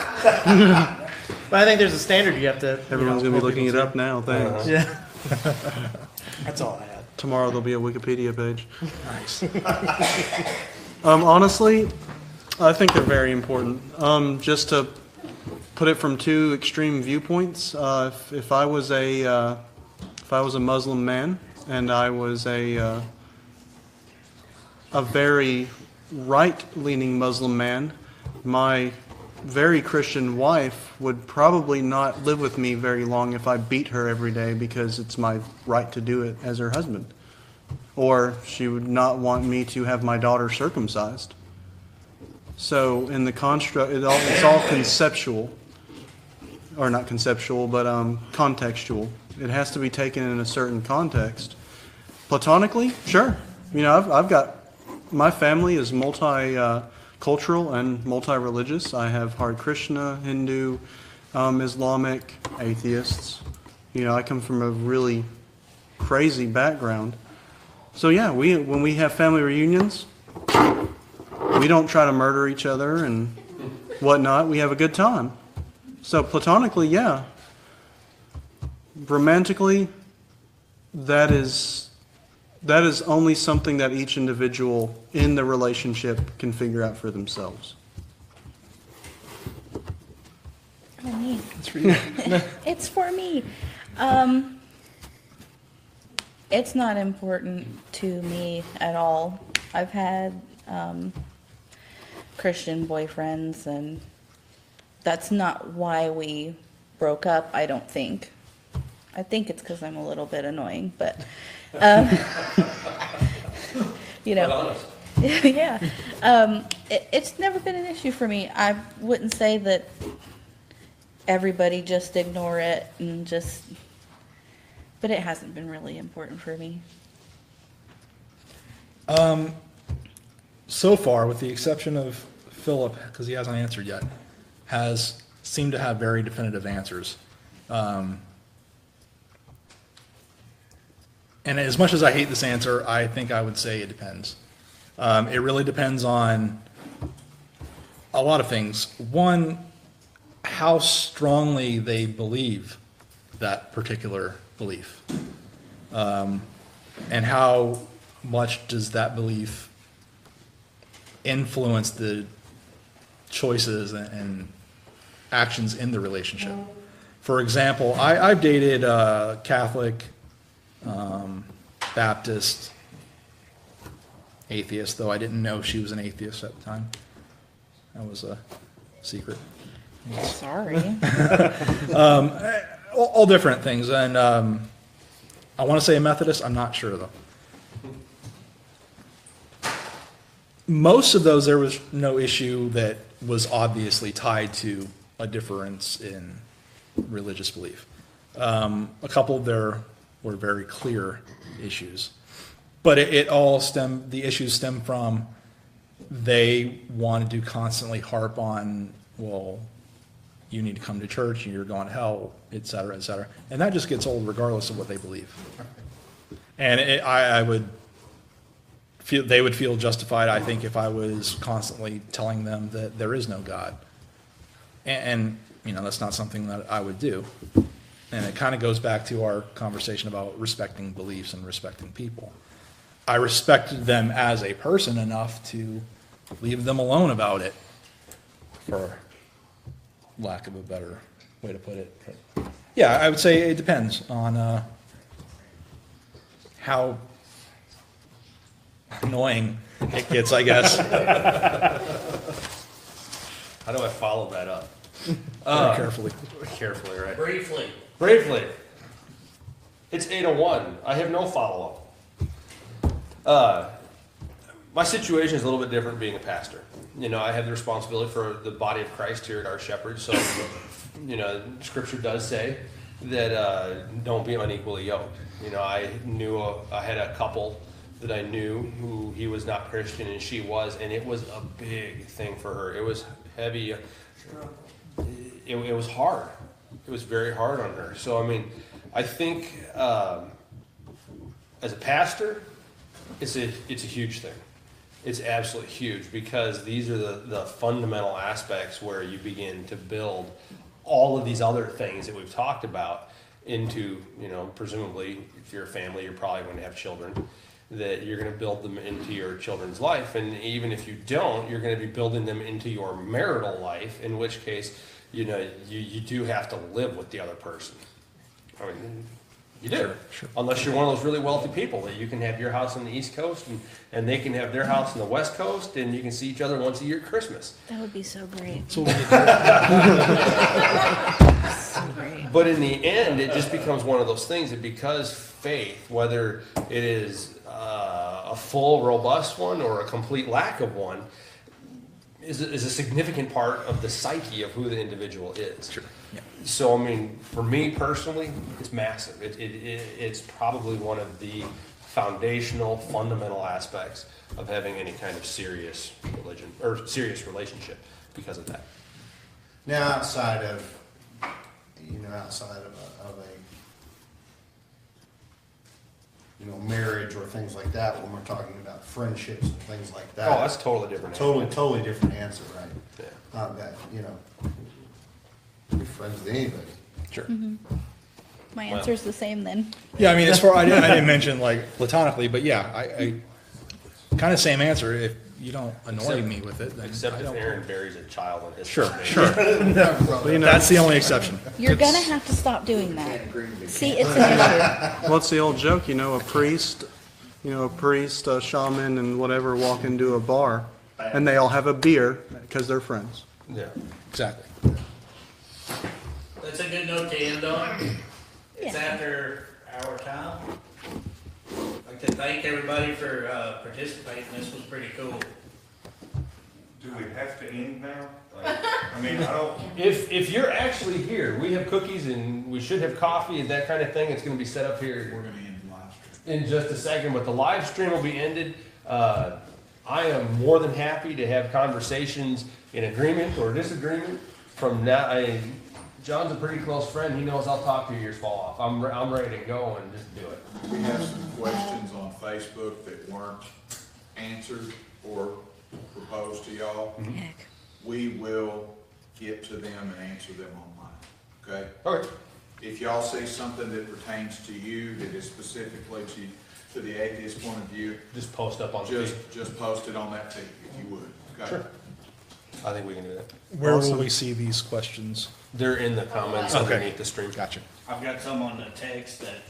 But I think there's a standard you have to. Everyone's gonna be looking it up now, thanks. Yeah. That's all I had. Tomorrow there'll be a Wikipedia page. Nice. Honestly, I think they're very important. Just to put it from two extreme viewpoints, if I was a Muslim man and I was a very right-leaning Muslim man, my very Christian wife would probably not live with me very long if I beat her every day because it's my right to do it as her husband. Or she would not want me to have my daughter circumcised. So in the construct, it's all conceptual, or not conceptual, but contextual. It has to be taken in a certain context. Platonically, sure. I've got, my family is multicultural and multi-religious. I have Hare Krishna, Hindu, Islamic, atheists. I come from a really crazy background. So yeah, when we have family reunions, we don't try to murder each other and whatnot. We have a good time. So platonically, yeah. Romantically, that is only something that each individual in the relationship can figure out for themselves. For me. It's for you. It's for me. It's not important to me at all. I've had Christian boyfriends, and that's not why we broke up, I don't think. I think it's because I'm a little bit annoying, but, yeah. It's never been an issue for me. I wouldn't say that everybody just ignore it and but it hasn't been really important for me. So far, with the exception of Philip, because he hasn't answered yet, has seemed to have very definitive answers. And as much as I hate this answer, I think I would say it depends. It really depends on a lot of things. One, how strongly they believe that particular belief. And how much does that belief influence the choices and actions in the relationship? For example, I've dated Catholic, Baptist, atheist, though I didn't know she was an atheist at the time. That was a secret. Sorry. All different things, and I want to say a Methodist. I'm not sure though. Most of those, there was no issue that was obviously tied to a difference in religious belief. A couple there were very clear issues, but the issues stem from they wanted to constantly harp on, well, you need to come to church and you're going to hell, et cetera, and that just gets old regardless of what they believe. And I would feel, they would feel justified, I think, if I was constantly telling them that there is no God. And that's not something that I would do. And it kind of goes back to our conversation about respecting beliefs and respecting people. I respected them as a person enough to leave them alone about it, for lack of a better way to put it. But yeah, I would say it depends on how annoying it gets, I guess. How do I follow that up? Very carefully. Carefully, right? Briefly. Briefly. It's 8:01. I have no follow-up. My situation is a little bit different being a pastor. I have the responsibility for the body of Christ here at Our Shepherd. So, Scripture does say that don't be unequally yoked. I had a couple that I knew who he was not Christian and she was, and it was a big thing for her. It was heavy. It was hard. It was very hard on her. So, I think as a pastor, it's a huge thing. It's absolutely huge because these are the fundamental aspects where you begin to build all of these other things that we've talked about into, presumably, if you're a family, you're probably going to have children, that you're going to build them into your children's life. And even if you don't, you're going to be building them into your marital life, in which case, you do have to live with the other person. You do. Sure. Unless you're one of those really wealthy people that you can have your house on the East Coast and they can have their house on the West Coast and you can see each other once a year at Christmas. That would be so great. So Great. But in the end, it just becomes one of those things that because faith, whether it is a full, robust one or a complete lack of one, is a significant part of the psyche of who the individual is. Sure. Yeah. So, for me personally, it's massive. It's probably one of the foundational, fundamental aspects of having any kind of serious religion or serious relationship because of that. Now, outside of a marriage or things like that, when we're talking about friendships and things like that. Oh, that's totally different. Totally different answer, right? Yeah. Be friends with anybody. Sure. Mm-hmm. My answer's the same then. yeah, as far I didn't mention like platonically, but yeah, I kind of same answer. If you don't annoy me with it, then Except I if don't. Aaron buries a child in his Sure, name. sure. That's the only exception. You're gonna have to stop doing that. See, it's an issue. What's the old joke? A priest, a shaman, and whatever walk into a bar, and they all have a beer because they're friends. Yeah. Exactly. That's a good note to end on. It's Yeah. after our time. I'd like to thank everybody for participating. This was pretty cool. Do we have to end now? I don't. If you're actually here, we have cookies and we should have coffee and that kind of thing. It's going to be set up here. We're gonna end the live stream. In just a second, but the live stream will be ended. I am more than happy to have conversations in agreement or disagreement from now. John's a pretty close friend. He knows I'll talk to you years fall off. I'm ready to go and just do it. We have some questions on Facebook that weren't answered or proposed to y'all. Heck. We will get to them and answer them online, okay? Okay. If y'all see something that pertains to you, that is specifically to the atheist point of view, Just post up on the feed. just post it on that feed, if you would, okay? Sure. I think we can do that. Where will we see these questions? They're in the comments Okay. underneath the stream. Gotcha. I've got some on the text that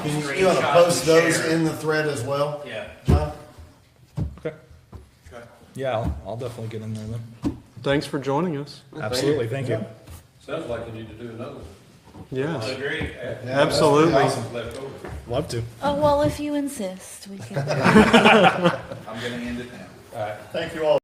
You want to post those in the thread as well, yeah. John? Okay. Okay. Yeah, I'll definitely get in there then. Thanks for joining us. Absolutely. Thank you. Sounds like you need to do another one. Yes, Agree. absolutely. Left over. Love to. Oh, well, if you insist, we can. I'm gonna end it now. All right. Thank you all.